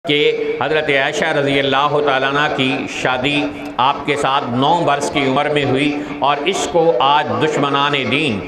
کہ حضرت عائشہ رضی اللہ تعالیٰ عنہ کی شادی آپ کے ساتھ 9 برس کی عمر میں ہوئی، اور اس کو آج دشمنان دین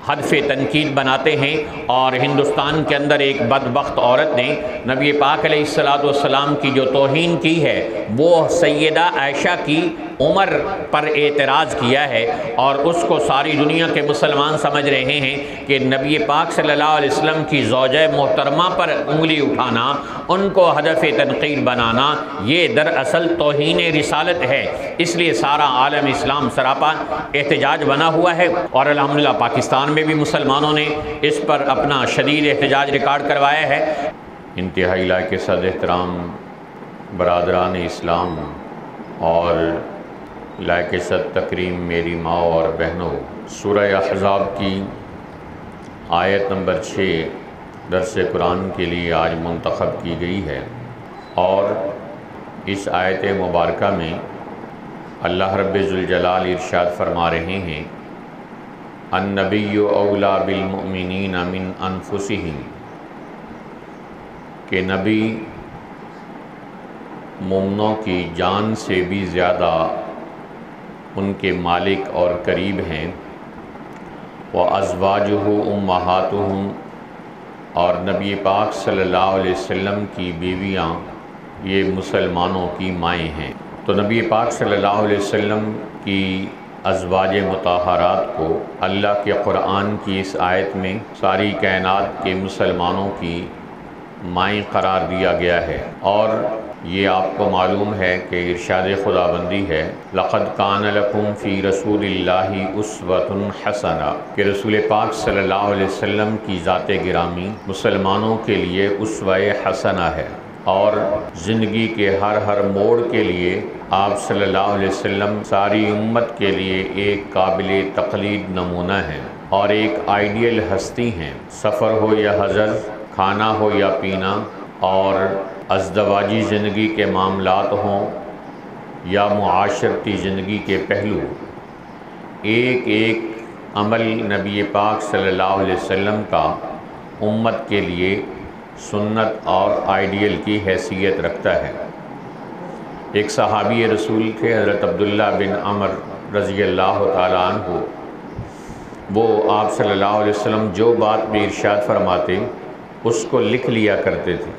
ہدف تنقید بناتے ہیں، اور ہندوستان کے اندر ایک بدبخت عورت نے نبی پاک علیہ السلام کی جو توہین کی ہے وہ سیدہ عائشہ کی عمر پر اعتراض کیا ہے، اور اس کو ساری دنیا کے مسلمان سمجھ رہے ہیں کہ نبی پاک صلی اللہ علیہ وسلم کی زوجہ محترمہ پر انگلی اٹھانا، ان کو ہدف تنقید بنانا، یہ دراصل توہین رسالت ہے۔ اس لیے سارا عالم اسلام سراپا احتجاج بنا ہوا ہے، اور الحمدللہ پاکستان میں بھی مسلمانوں نے اس پر اپنا شدید احتجاج ریکارڈ کروایا ہے۔ انتہائی لائق صد احترام برادران اسلام اور لائق صد تکریم میری ماں اور بہنوں، سورہ احزاب کی آیت نمبر 6 درس قرآن کے لیے آج منتخب کی گئی ہے، اور اس آیت مبارکہ میں اللہ رب ذوالجلال ارشاد فرما رہے ہیں، النبی اولیٰ بالمؤمنین من انفسہم، کہ نبی مومنوں کی جان سے بھی زیادہ ان کے مالک اور قریب ہیں، وَأَزْوَاجُهُ أُمَّهَاتُهُمْ، اور نبی پاک صلی اللہ علیہ وسلم کی بیویاں یہ مسلمانوں کی مائیں ہیں۔ تو نبی پاک صلی اللہ علیہ وسلم کی ازواج مطہرات کو اللہ کے قرآن کی اس آیت میں ساری کائنات کے مسلمانوں کی مائیں قرار دیا گیا ہے، اور یہ آپ کو معلوم ہے کہ ارشاد خداوندی ہے، لَقَدْ كَانَ لَكُمْ فِي رَسُولِ اللَّهِ أُسْوَةٌ حَسَنَةٌ، کہ رسول پاک صلی اللہ علیہ وسلم کی ذات گرامی مسلمانوں کے لیے اسوہ حسنہ ہے، اور زندگی کے ہر موڑ کے لیے آپ صلی اللہ علیہ وسلم ساری امت کے لیے ایک قابل تقلید نمونہ ہیں، اور ایک آئیڈیل ہستی ہیں۔ سفر ہو یا حضر، کھانا ہو یا پینا، اور ازدواجی زندگی کے معاملات ہوں یا معاشرتی زندگی کے پہلو، ایک ایک عمل نبی پاک صلی اللہ علیہ وسلم کا امت کے لیے سنت اور آئیڈیل کی حیثیت رکھتا ہے۔ ایک صحابی رسول تھے حضرت عبداللہ بن عمر رضی اللہ تعالیٰ عنہ، وہ آپ صلی اللہ علیہ وسلم جو بات بھی ارشاد فرماتے اس کو لکھ لیا کرتے تھے،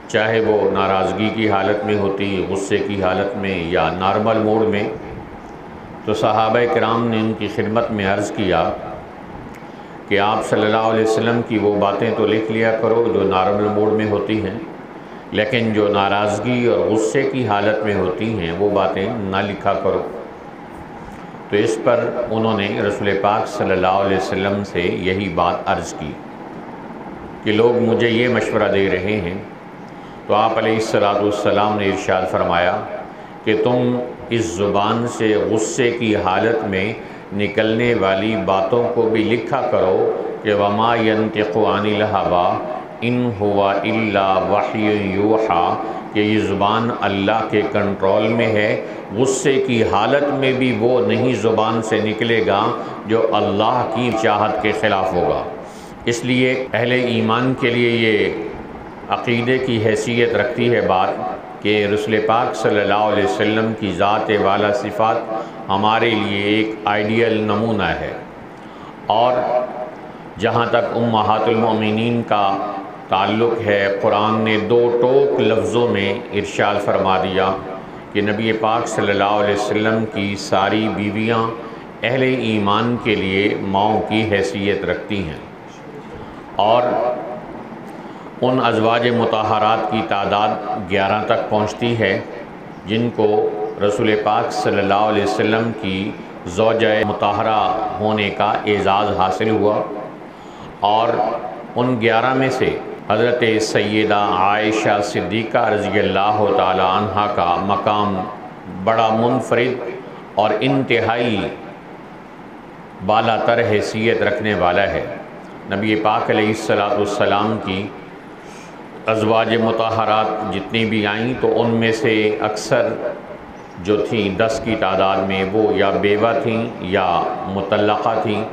چاہے وہ ناراضگی کی حالت میں ہوتی، غصے کی حالت میں، یا نارمل موڈ میں۔ تو صحابہ کرام نے ان کی خدمت میں عرض کیا کہ آپ صلی اللہ علیہ وسلم کی وہ باتیں تو لکھ لیا کرو جو نارمل موڈ میں ہوتی ہیں، لیکن جو ناراضگی اور غصے کی حالت میں ہوتی ہیں وہ باتیں نہ لکھا کرو۔ تو اس پر انہوں نے رسول پاک صلی اللہ علیہ وسلم سے یہی بات عرض کی کہ لوگ مجھے یہ مشورہ دے رہے ہیں، تو آپ علیہ السلام نے ارشاد فرمایا کہ تم اس زبان سے غصے کی حالت میں نکلنے والی باتوں کو بھی لکھا کرو کہ وَمَا يَنْطِقُ عَنِ الْهَوَىٰ إِنْ هُوَ إِلَّا وَحْيٌ يُوحَىٰ، کہ یہ زبان اللہ کے کنٹرول میں ہے، غصے کی حالت میں بھی وہ نہیں زبان سے نکلے گا جو اللہ کی چاہت کے خلاف ہوگا۔ اس لیے اہل ایمان کے لیے یہ عقیدے کی حیثیت رکھتی ہے بات کہ رسول پاک صلی اللہ علیہ وسلم کی ذات والا صفات ہمارے لیے ایک آئیڈیل نمونہ ہے۔ اور جہاں تک امہات المؤمنین کا تعلق ہے، قرآن نے 2 ٹوک لفظوں میں ارشاد فرما دیا کہ نبی پاک صلی اللہ علیہ وسلم کی ساری بیویاں اہل ایمان کے لیے ماؤں کی حیثیت رکھتی ہیں، اور ان ازواج مطہرات کی تعداد 11 تک پہنچتی ہے جن کو رسول پاک صلی اللہ علیہ وسلم کی زوجہ مطہرہ ہونے کا اعزاز حاصل ہوا، اور ان 11 میں سے حضرت سیدہ عائشہ صدیقہ رضی اللہ تعالی عنہ کا مقام بڑا منفرد اور انتہائی بالا تر حیثیت رکھنے والا ہے۔ نبی پاک علیہ السلام کی ازواج مطہرات جتنی بھی آئیں تو ان میں سے اکثر جو تھیں 10 کی تعداد میں، وہ یا بیوہ تھیں یا مطلقہ تھیں۔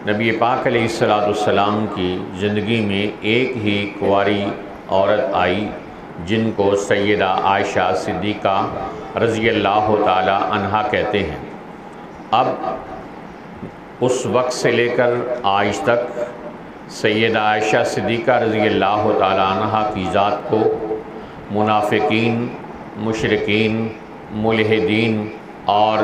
نبی پاک علیہ السلام کی زندگی میں ایک ہی کنواری عورت آئی جن کو سیدہ عائشہ صدیقہ رضی اللہ تعالی عنہا کہتے ہیں۔ اب اس وقت سے لے کر آج تک سیدہ عائشہ صدیقہ رضی اللہ تعالی عنہا کی ذات کو منافقین، مشرکین، ملحدین اور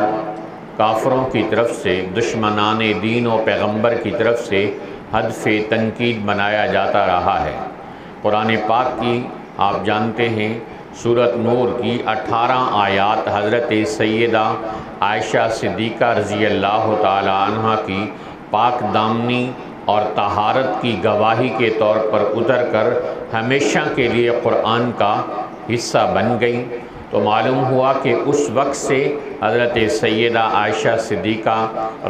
کافروں کی طرف سے، دشمنان دین و پیغمبر کی طرف سے ہدف تنقید بنایا جاتا رہا ہے۔ قرآن پاک کی آپ جانتے ہیں سورۃ نور کی 18 آیات حضرت سیدہ عائشہ صدیقہ رضی اللہ تعالی عنہا کی پاک دامنی اور طہارت کی گواہی کے طور پر اتر کر ہمیشہ کے لیے قرآن کا حصہ بن گئی۔ تو معلوم ہوا کہ اس وقت سے حضرت سیدہ عائشہ صدیقہ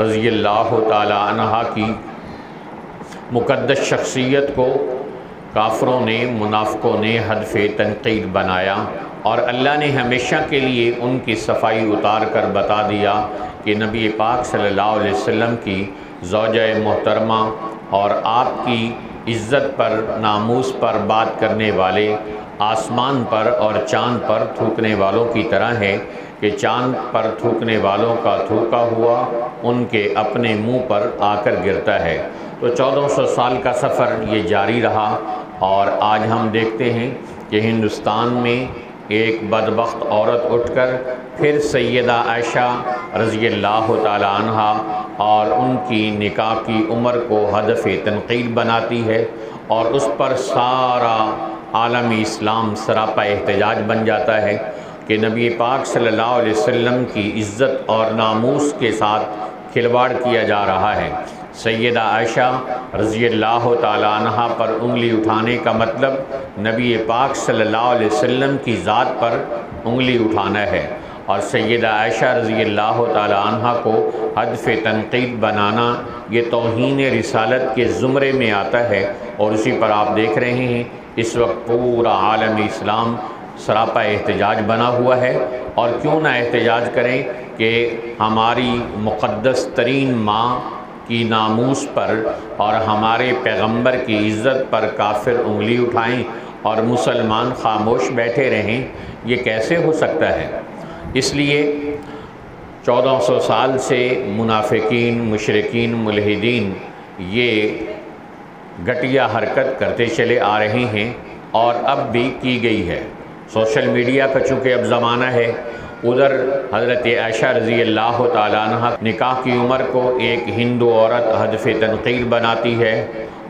رضی اللہ تعالی عنہا کی مقدس شخصیت کو کافروں نے، منافقوں نے ہدف تنقید بنایا، اور اللہ نے ہمیشہ کے لیے ان کی صفائی اتار کر بتا دیا کہ نبی پاک صلی اللہ علیہ وسلم کی زوجہ محترمہ اور آپ کی عزت پر، ناموس پر بات کرنے والے آسمان پر اور چاند پر تھوکنے والوں کی طرح ہے کہ چاند پر تھوکنے والوں کا تھوکا ہوا ان کے اپنے منہ پر آ کر گرتا ہے۔ تو 1400 سال کا سفر یہ جاری رہا، اور آج ہم دیکھتے ہیں کہ ہندوستان میں ایک بدبخت عورت اٹھ کر پھر سیدہ عائشہ رضی اللہ تعالی عنہا اور ان کی نکاح کی عمر کو ہدف تنقید بناتی ہے، اور اس پر سارا عالم اسلام سراپا احتجاج بن جاتا ہے کہ نبی پاک صلی اللہ علیہ وسلم کی عزت اور ناموس کے ساتھ کھلواڑ کیا جا رہا ہے۔ سیدہ عائشہ رضی اللہ تعالی عنہا پر انگلی اٹھانے کا مطلب نبی پاک صلی اللہ علیہ وسلم کی ذات پر انگلی اٹھانا ہے، اور سیدہ عائشہ رضی اللہ تعالی عنہا کو ہدف تنقید بنانا یہ توہین رسالت کے زمرے میں آتا ہے، اور اسی پر آپ دیکھ رہے ہیں اس وقت پورا عالم اسلام سراپا احتجاج بنا ہوا ہے۔ اور کیوں نہ احتجاج کریں کہ ہماری مقدس ترین ماں کی ناموس پر اور ہمارے پیغمبر کی عزت پر کافر انگلی اٹھائیں اور مسلمان خاموش بیٹھے رہیں؟ یہ کیسے ہو سکتا ہے؟ اس لیے 1400 سال سے منافقین، مشرکین، ملحدین یہ گھٹیا حرکت کرتے چلے آ رہے ہیں، اور اب بھی کی گئی ہے۔ سوشل میڈیا کا چونکہ اب زمانہ ہے، ادھر حضرت عائشہ رضی اللہ تعالی عنہ نکاح کی عمر کو ایک ہندو عورت ہدف تنقید بناتی ہے،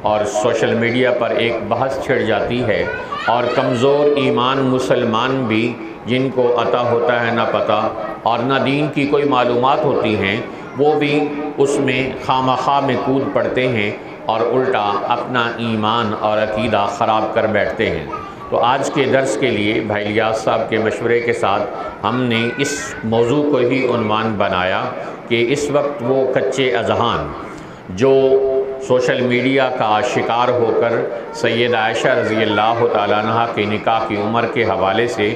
اور سوشل میڈیا پر ایک بحث چھڑ جاتی ہے، اور کمزور ایمان مسلمان بھی جن کو عطا ہوتا ہے نہ پتہ اور نہ دین کی کوئی معلومات ہوتی ہیں، وہ بھی اس میں خواہ میں کود پڑتے ہیں اور الٹا اپنا ایمان اور عقیدہ خراب کر بیٹھتے ہیں۔ تو آج کے درس کے لیے بھائی الیاس صاحب کے مشورے کے ساتھ ہم نے اس موضوع کو ہی عنوان بنایا کہ اس وقت وہ کچے اذہان جو سوشل میڈیا کا شکار ہو کر سیدہ عائشہ رضی اللہ تعالیٰ عنہ کے نکاح کی عمر کے حوالے سے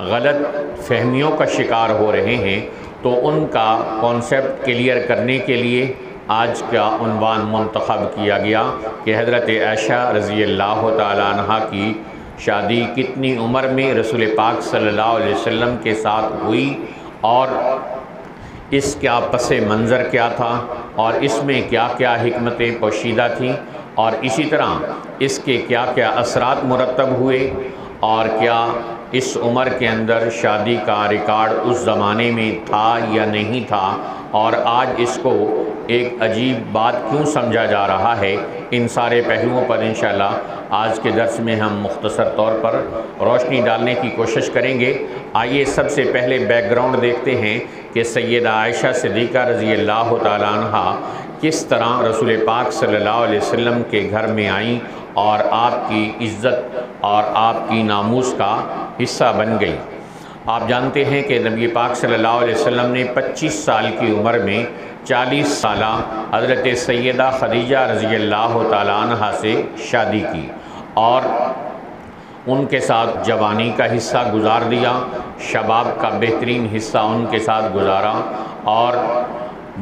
غلط فہمیوں کا شکار ہو رہے ہیں، تو ان کا کانسیپٹ کلیئر کرنے کے لیے آج کا عنوان منتخب کیا گیا کہ حضرت عائشہ رضی اللہ تعالیٰ عنہ کی شادی کتنی عمر میں رسول پاک صلی اللہ علیہ وسلم کے ساتھ ہوئی، اور اس کا پس منظر کیا تھا، اور اس میں کیا کیا حکمتیں پوشیدہ تھیں، اور اسی طرح اس کے کیا کیا اثرات مرتب ہوئے، اور کیا اس عمر کے اندر شادی کا ریکارڈ اس زمانے میں تھا یا نہیں تھا، اور آج اس کو ایک عجیب بات کیوں سمجھا جا رہا ہے۔ ان سارے پہلوؤں پر انشاءاللہ آج کے درس میں ہم مختصر طور پر روشنی ڈالنے کی کوشش کریں گے۔ آئیے سب سے پہلے بیک گراؤنڈ دیکھتے ہیں کہ سیدہ عائشہ صدیقہ رضی اللہ تعالیٰ عنہ کس طرح رسول پاک صلی اللہ علیہ وسلم کے گھر میں آئیں اور آپ کی عزت اور آپ کی ناموس کا حصہ بن گئی۔ آپ جانتے ہیں کہ نبی پاک صلی اللہ علیہ وسلم نے 25 سال کی عمر میں 40 سالہ حضرت سیدہ خدیجہ رضی اللہ تعالیٰ عنہ سے شادی کی، اور ان کے ساتھ جوانی کا حصہ گزار دیا، شباب کا بہترین حصہ ان کے ساتھ گزارا، اور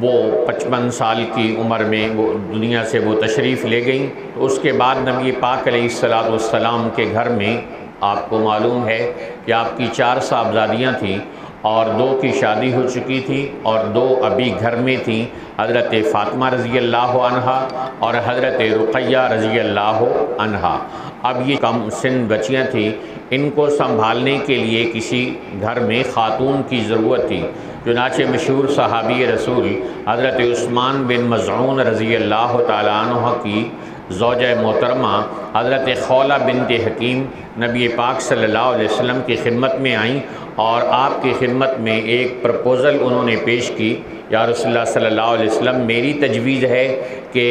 وہ 55 سال کی عمر میں وہ دنیا سے وہ تشریف لے گئیں۔ تو اس کے بعد نبی پاک علیہ الصلوۃ والسلام کے گھر میں آپ کو معلوم ہے کہ آپ کی 4 صاحبزادیاں تھیں اور 2 کی شادی ہو چکی تھی اور 2 ابھی گھر میں تھیں، حضرت فاطمہ رضی اللہ عنہا اور حضرت رقیہ رضی اللہ عنہا۔ اب یہ کم سن بچیاں تھیں، ان کو سنبھالنے کے لیے کسی گھر میں خاتون کی ضرورت تھی۔ چنانچہ مشہور صحابی رسول حضرت عثمان بن مظعون رضی اللہ تعالیٰ عنہ کی زوجہ محترمہ حضرت خولہ بنت حکیم نبی پاک صلی اللہ علیہ وسلم کی خدمت میں آئیں اور آپ کی خدمت میں ایک پرپوزل انہوں نے پیش کی، یا رسول اللہ صلی اللہ علیہ وسلم، میری تجویز ہے کہ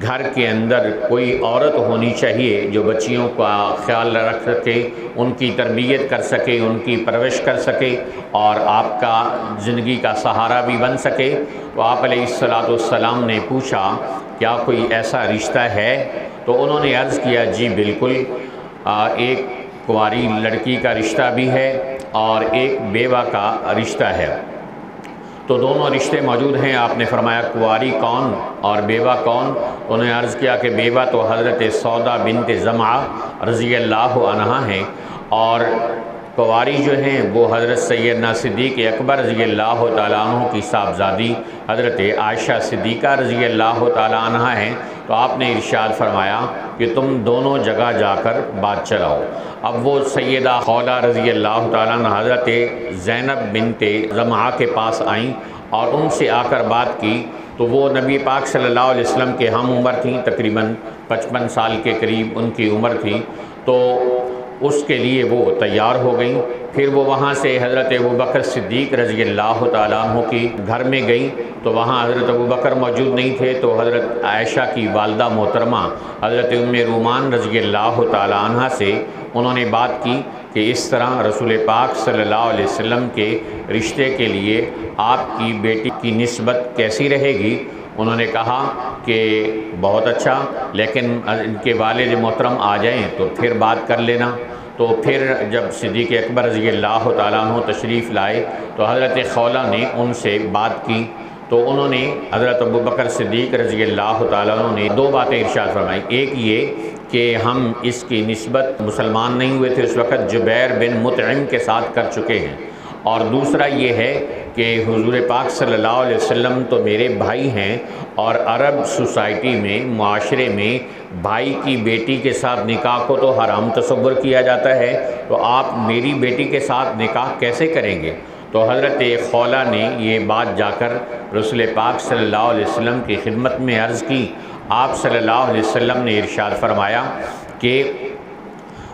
گھر کے اندر کوئی عورت ہونی چاہیے جو بچیوں کا خیال رکھ سکے، ان کی تربیت کر سکے، ان کی پرورش کر سکے اور آپ کا زندگی کا سہارا بھی بن سکے۔ تو آپ علیہ السلام نے پوچھا کیا کوئی ایسا رشتہ ہے؟ تو انہوں نے عرض کیا جی بالکل، ایک کنواری لڑکی کا رشتہ بھی ہے اور ایک بیوہ کا رشتہ ہے۔ تو دونوں رشتے موجود ہیں۔ آپ نے فرمایا کنواری کون اور بیوہ کون؟ انہوں نے عرض کیا کہ بیوہ تو حضرت سودا بنت زمعہ رضی اللہ عنہا ہیں اور کنواری جو ہیں وہ حضرت سیدنا صدیق اکبر رضی اللہ تعالیٰ عنہ کی صاحبزادی حضرت عائشہ صدیقہ رضی اللہ تعالیٰ عنہا ہیں۔ تو آپ نے ارشاد فرمایا کہ تم دونوں جگہ جا کر بات چلاؤ۔ اب وہ سیدہ خولہ رضی اللہ تعالیٰ عنہ حضرت زینب بنت زمعہ کے پاس آئیں اور ان سے آ کر بات کی، تو وہ نبی پاک صلی اللہ علیہ وسلم کے ہم عمر تھیں، تقریباً 55 سال کے قریب ان کی عمر تھی۔ تو اس کے لیے وہ تیار ہو گئیں۔ پھر وہ وہاں سے حضرت ابوبکر صدیق رضی اللہ تعالیٰ عنہ کی گھر میں گئیں، تو وہاں حضرت ابوبکر موجود نہیں تھے، تو حضرت عائشہ کی والدہ محترمہ حضرت ام رومان رضی اللہ تعالیٰ عنہ سے انہوں نے بات کی کہ اس طرح رسول پاک صلی اللہ علیہ وسلم کے رشتے کے لیے آپ کی بیٹی کی نسبت کیسی رہے گی؟ انہوں نے کہا کہ بہت اچھا، لیکن ان کے والد محترم آ جائیں تو پھر بات کر لینا۔ تو پھر جب صدیق اکبر رضی اللہ تعالیٰ عنہ تشریف لائے تو حضرت خولہ نے ان سے بات کی، تو انہوں نے حضرت ابوبکر صدیق رضی اللہ تعالیٰ عنہ نے 2 باتیں ارشاد فرمائی۔ ایک یہ کہ ہم اس کی نسبت مسلمان نہیں ہوئے تھے اس وقت، جبیر بن مطعم کے ساتھ کر چکے ہیں، اور دوسرا یہ ہے کہ حضور پاک صلی اللہ علیہ وسلم تو میرے بھائی ہیں، اور عرب سوسائٹی میں، معاشرے میں بھائی کی بیٹی کے ساتھ نکاح کو تو حرام تصور کیا جاتا ہے، تو آپ میری بیٹی کے ساتھ نکاح کیسے کریں گے؟ تو حضرت خولہ نے یہ بات جا کر رسول پاک صلی اللہ علیہ وسلم کی خدمت میں عرض کی۔ آپ صلی اللہ علیہ وسلم نے ارشاد فرمایا کہ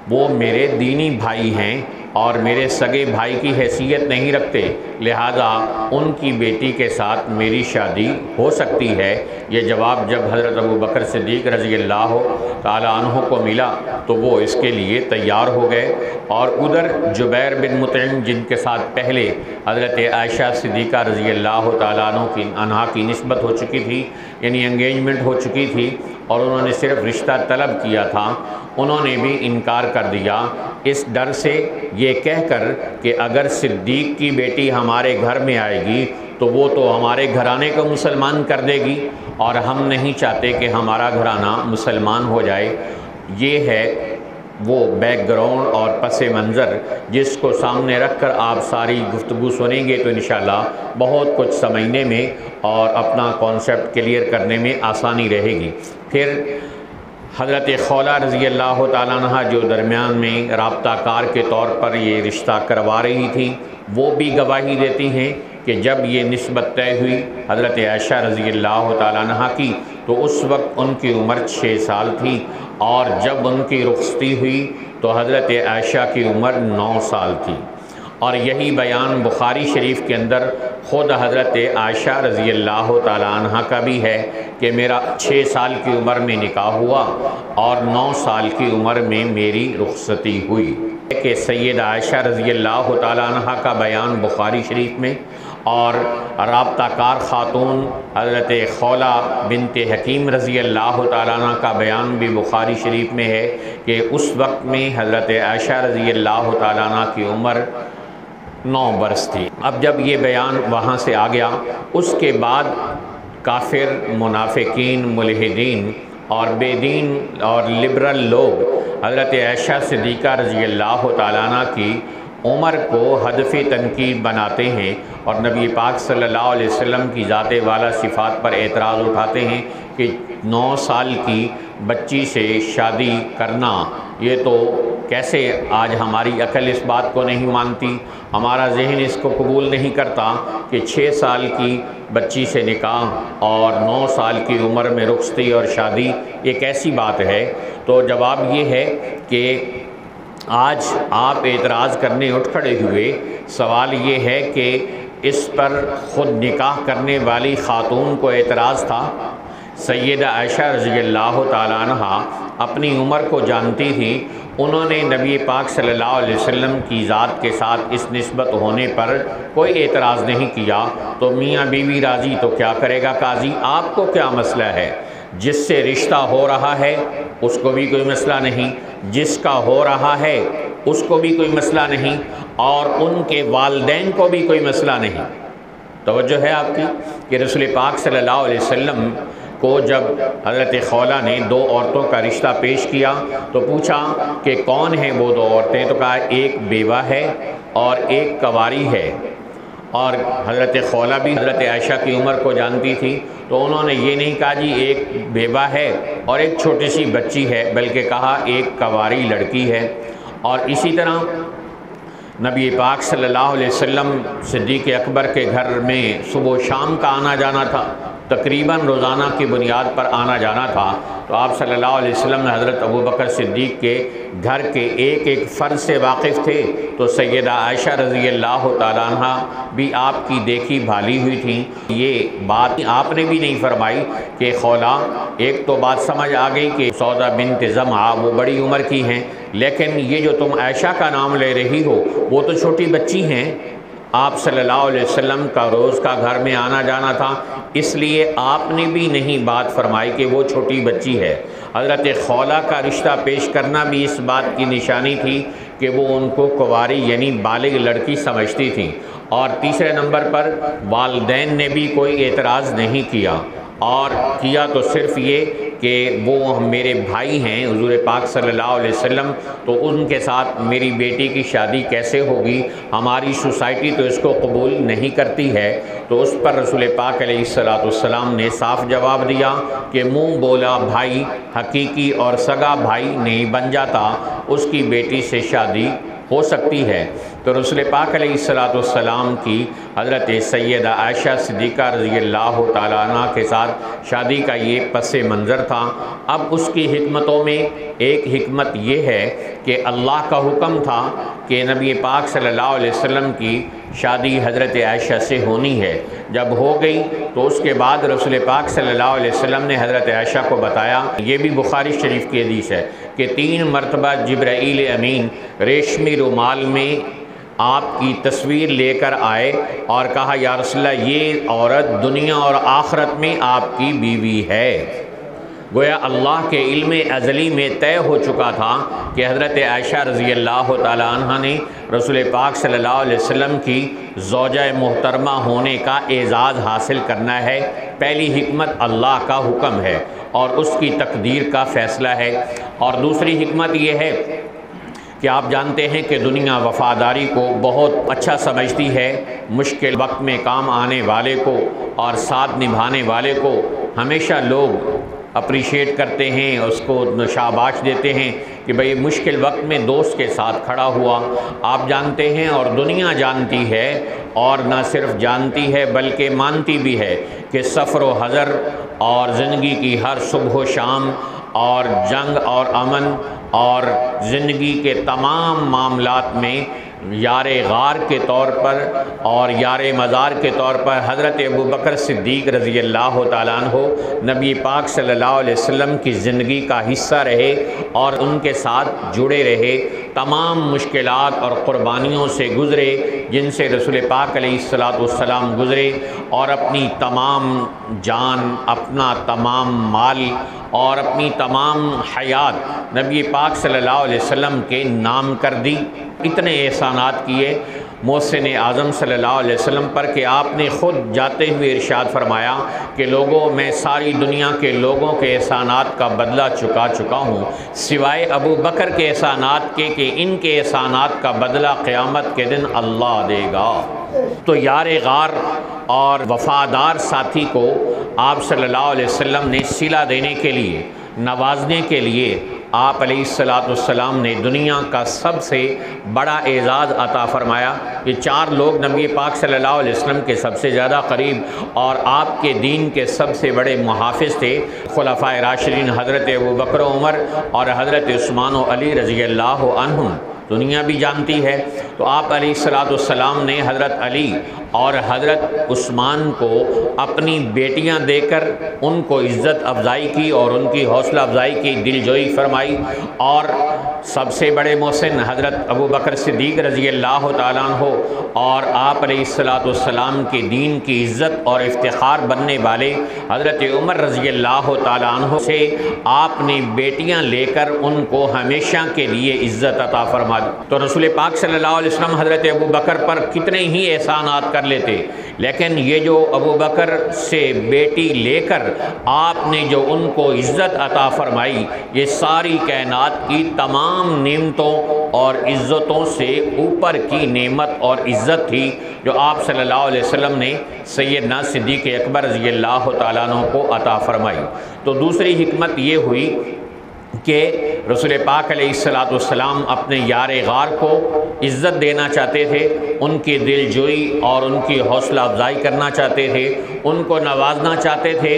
وہ میرے دینی بھائی ہیں اور میرے سگے بھائی کی حیثیت نہیں رکھتے، لہذا ان کی بیٹی کے ساتھ میری شادی ہو سکتی ہے۔ یہ جواب جب حضرت ابوبکر صدیق رضی اللہ تعالیٰ عنہ کو ملا تو وہ اس کے لیے تیار ہو گئے، اور ادھر جبیر بن مطعم جن کے ساتھ پہلے حضرت عائشہ صدیقہ رضی اللہ تعالیٰ عنہ کی نسبت ہو چکی تھی، یعنی انگیجمنٹ ہو چکی تھی اور انہوں نے صرف رشتہ طلب کیا تھا، انہوں نے بھی انکار کر دیا، اس ڈر سے یہ کہہ کر کہ اگر صدیق کی بیٹی ہمارے گھر میں آئے گی تو وہ تو ہمارے گھرانے کو مسلمان کر دے گی، اور ہم نہیں چاہتے کہ ہمارا گھرانہ مسلمان ہو جائے۔ یہ ہے وہ بیک گراؤنڈ اور پس منظر جس کو سامنے رکھ کر آپ ساری گفتگو سنیں گے تو انشاءاللہ بہت کچھ سمجھنے میں اور اپنا کانسیپٹ کلیئر کرنے میں آسانی رہے گی۔ پھر حضرت خولہ رضی اللہ تعالیٰ عنہ جو درمیان میں رابطہ کار کے طور پر یہ رشتہ کروا رہی تھی، وہ بھی گواہی دیتی ہیں کہ جب یہ نسبت طے ہوئی حضرت عائشہ رضی اللہ تعالیٰ عنہ کی تو اس وقت ان کی عمر 6 سال تھی، اور جب ان کی رخصتی ہوئی تو حضرت عائشہ کی عمر 9 سال تھی۔ اور یہی بیان بخاری شریف کے اندر خود حضرت عائشہ رضی اللہ تعالیٰ عنہ کا بھی ہے کہ میرا 6 سال کی عمر میں نکاح ہوا اور 9 سال کی عمر میں میری رخصتی ہوئی۔ کہ سید عائشہ رضی اللہ تعالیٰ عنہ کا بیان بخاری شریف میں، اور رابطہ کار خاتون حضرت خولہ بنت حکیم رضی اللہ تعالیٰ عنہ کا بیان بھی بخاری شریف میں ہے کہ اس وقت میں حضرت عائشہ رضی اللہ تعالیٰ عنہ کی عمر 9 برس تھی۔ اب جب یہ بیان وہاں سے آ گیا، اس کے بعد کافر، منافقین، ملحدین اور بے دین اور لبرل لوگ حضرت عائشہ صدیقہ رضی اللہ تعالیٰ عنہ کی عمر کو ہدف تنقید بناتے ہیں اور نبی پاک صلی اللہ علیہ وسلم کی ذات والا صفات پر اعتراض اٹھاتے ہیں کہ 9 سال کی بچی سے شادی کرنا، یہ تو کیسے، آج ہماری عقل اس بات کو نہیں مانتی، ہمارا ذہن اس کو قبول نہیں کرتا کہ 6 سال کی بچی سے نکاح اور 9 سال کی عمر میں رخصتی اور شادی، یہ کیسی بات ہے؟ تو جواب یہ ہے کہ آج آپ اعتراض کرنے اٹھ کھڑے ہوئے، سوال یہ ہے کہ اس پر خود نکاح کرنے والی خاتون کو اعتراض تھا۔ سیدہ عائشہ رضی اللہ تعالیٰ عنہ اپنی عمر کو جانتی تھی، انہوں نے نبی پاک صلی اللہ علیہ وسلم کی ذات کے ساتھ اس نسبت ہونے پر کوئی اعتراض نہیں کیا، تو میاں بیوی راضی تو کیا کرے گا قاضی؟ آپ کو کیا مسئلہ ہے؟ جس سے رشتہ ہو رہا ہے اس کو بھی کوئی مسئلہ نہیں، جس کا ہو رہا ہے اس کو بھی کوئی مسئلہ نہیں، اور ان کے والدین کو بھی کوئی مسئلہ نہیں۔ توجہ ہے آپ کی کہ رسول پاک صلی اللہ علیہ وسلم کو جب حضرت خولہ نے 2 عورتوں کا رشتہ پیش کیا تو پوچھا کہ کون ہیں وہ 2 عورتیں؟ تو کہا ایک بیوہ ہے اور ایک کنواری ہے، اور حضرت خولہ بھی حضرت عائشہ کی عمر کو جانتی تھی، تو انہوں نے یہ نہیں کہا جی ایک بیوہ ہے اور ایک چھوٹی سی بچی ہے، بلکہ کہا ایک کنواری لڑکی ہے۔ اور اسی طرح نبی پاک صلی اللہ علیہ وسلم صدیق اکبر کے گھر میں صبح و شام کا آنا جانا تھا، تقریباً روزانہ کی بنیاد پر آنا جانا تھا، تو آپ صلی اللہ علیہ وسلم نے حضرت ابوبکر صدیق کے گھر کے ایک ایک فرد سے واقف تھے، تو سیدہ عائشہ رضی اللہ تعالیٰ عنہ بھی آپ کی دیکھی بھالی ہوئی تھیں۔ یہ بات آپ نے بھی نہیں فرمائی کہ خولہ، ایک تو بات سمجھ آ گئی کہ سودا بنت زمعہ وہ بڑی عمر کی ہیں، لیکن یہ جو تم عائشہ کا نام لے رہی ہو وہ تو چھوٹی بچی ہیں۔ آپ صلی اللہ علیہ وسلم کا روز کا گھر میں آنا جانا تھا، اس لیے آپ نے بھی نہیں بات فرمائی کہ وہ چھوٹی بچی ہے۔ حضرت خولہ کا رشتہ پیش کرنا بھی اس بات کی نشانی تھی کہ وہ ان کو کنواری یعنی بالغ لڑکی سمجھتی تھیں، اور تیسرے نمبر پر والدین نے بھی کوئی اعتراض نہیں کیا، اور کیا تو صرف یہ کہ وہ میرے بھائی ہیں حضور پاک صلی اللہ علیہ وسلم، تو ان کے ساتھ میری بیٹی کی شادی کیسے ہوگی؟ ہماری سوسائٹی تو اس کو قبول نہیں کرتی ہے۔ تو اس پر رسول پاک علیہ السلام نے صاف جواب دیا کہ منہ بولا بھائی حقیقی اور سگا بھائی نہیں بن جاتا، اس کی بیٹی سے شادی ہو سکتی ہے۔ تو رسول پاک علیہ السلام کی حضرت سیدہ عائشہ صدیقہ رضی اللہ تعالیٰ عنہ کے ساتھ شادی کا یہ پس منظر تھا۔ اب اس کی حکمتوں میں ایک حکمت یہ ہے کہ اللہ کا حکم تھا کہ نبی پاک صلی اللہ علیہ وسلم کی شادی حضرت عائشہ سے ہونی ہے۔ جب ہو گئی تو اس کے بعد رسول پاک صلی اللہ علیہ وسلم نے حضرت عائشہ کو بتایا، یہ بھی بخاری شریف کی حدیث ہے کہ 3 مرتبہ جبرائیل امین ریشمی رومال میں آپ کی تصویر لے کر آئے اور کہا یا رسول اللہ یہ عورت دنیا اور آخرت میں آپ کی بیوی ہے۔ گویا اللہ کے علم ازلی میں طے ہو چکا تھا کہ حضرت عائشہ رضی اللہ تعالیٰ عنہ نے رسول پاک صلی اللہ علیہ وسلم کی زوجہ محترمہ ہونے کا اعزاز حاصل کرنا ہے۔ پہلی حکمت اللہ کا حکم ہے اور اس کی تقدیر کا فیصلہ ہے، اور دوسری حکمت یہ ہے کہ آپ جانتے ہیں کہ دنیا وفاداری کو بہت اچھا سمجھتی ہے، مشکل وقت میں کام آنے والے کو اور ساتھ نبھانے والے کو ہمیشہ لوگ اپریشیٹ کرتے ہیں، اس کو شاباش دیتے ہیں کہ بھئی مشکل وقت میں دوست کے ساتھ کھڑا ہوا۔ آپ جانتے ہیں اور دنیا جانتی ہے، اور نہ صرف جانتی ہے بلکہ مانتی بھی ہے کہ سفر و حضر اور زندگی کی ہر صبح و شام اور جنگ اور امن اور زندگی کے تمام معاملات میں یار غار کے طور پر اور یار مزار کے طور پر حضرت ابوبکر صدیق رضی اللہ تعالیٰ عنہ نبی پاک صلی اللہ علیہ وسلم کی زندگی کا حصہ رہے اور ان کے ساتھ جڑے رہے، تمام مشکلات اور قربانیوں سے گزرے جن سے رسول پاک علیہ السلام گزرے، اور اپنی تمام جان، اپنا تمام مال اور اپنی تمام حیات نبی پاک صلی اللہ علیہ وسلم کے نام کر دی۔ اتنے احسانات کیے محسن اعظم صلی اللہ علیہ وسلم پر کہ آپ نے خود جاتے ہوئے ارشاد فرمایا کہ لوگوں، میں ساری دنیا کے لوگوں کے احسانات کا بدلہ چکا چکا ہوں سوائے ابو بکر کے احسانات کے، کہ ان کے احسانات کا بدلہ قیامت کے دن اللہ دے گا۔ تو یار غار اور وفادار ساتھی کو آپ صلی اللہ علیہ وسلم نے صلہ دینے کے لیے، نوازنے کے لیے آپ علیہ السلام نے دنیا کا سب سے بڑا اعزاز عطا فرمایا۔ یہ 4 لوگ نبی پاک صلی اللہ علیہ وسلم کے سب سے زیادہ قریب اور آپ کے دین کے سب سے بڑے محافظ تھے، خلفائے راشدین حضرت ابوبکر و عمر اور حضرت عثمان و علی رضی اللہ عنہم، دنیا بھی جانتی ہے۔ تو آپ علیہ السلام نے حضرت علی اور حضرت عثمان کو اپنی بیٹیاں دے کر ان کو عزت افزائی کی اور ان کی حوصلہ افزائی کی، دل جوئی فرمائی، اور سب سے بڑے محسن حضرت ابوبکر صدیق رضی اللہ تعالیٰ عنہ اور آپ علیہ السلام کے دین کی عزت اور افتخار بننے والے حضرت عمر رضی اللہ تعالیٰ عنہ سے آپ نے بیٹیاں لے کر ان کو ہمیشہ کے لیے عزت عطا فرما دی۔ تو رسول پاک صلی اللہ علیہ وسلم حضرت ابوبکر پر کتنے ہی احسانات کر لیتے، لیکن یہ جو ابوبکر سے بیٹی لے کر آپ نے جو ان کو عزت عطا فرمائی، یہ ساری کائنات کی تمام نعمتوں اور عزتوں سے اوپر کی نعمت اور عزت تھی جو آپ صلی اللہ علیہ وسلم نے سیدنا صدیق اکبر رضی اللہ تعالیٰ عنہ کو عطا فرمائی۔ تو دوسری حکمت یہ ہوئی کہ رسول پاک علیہ السلام اپنے یار غار کو عزت دینا چاہتے تھے، ان کی دل جوئی اور ان کی حوصلہ افزائی کرنا چاہتے تھے، ان کو نوازنا چاہتے تھے،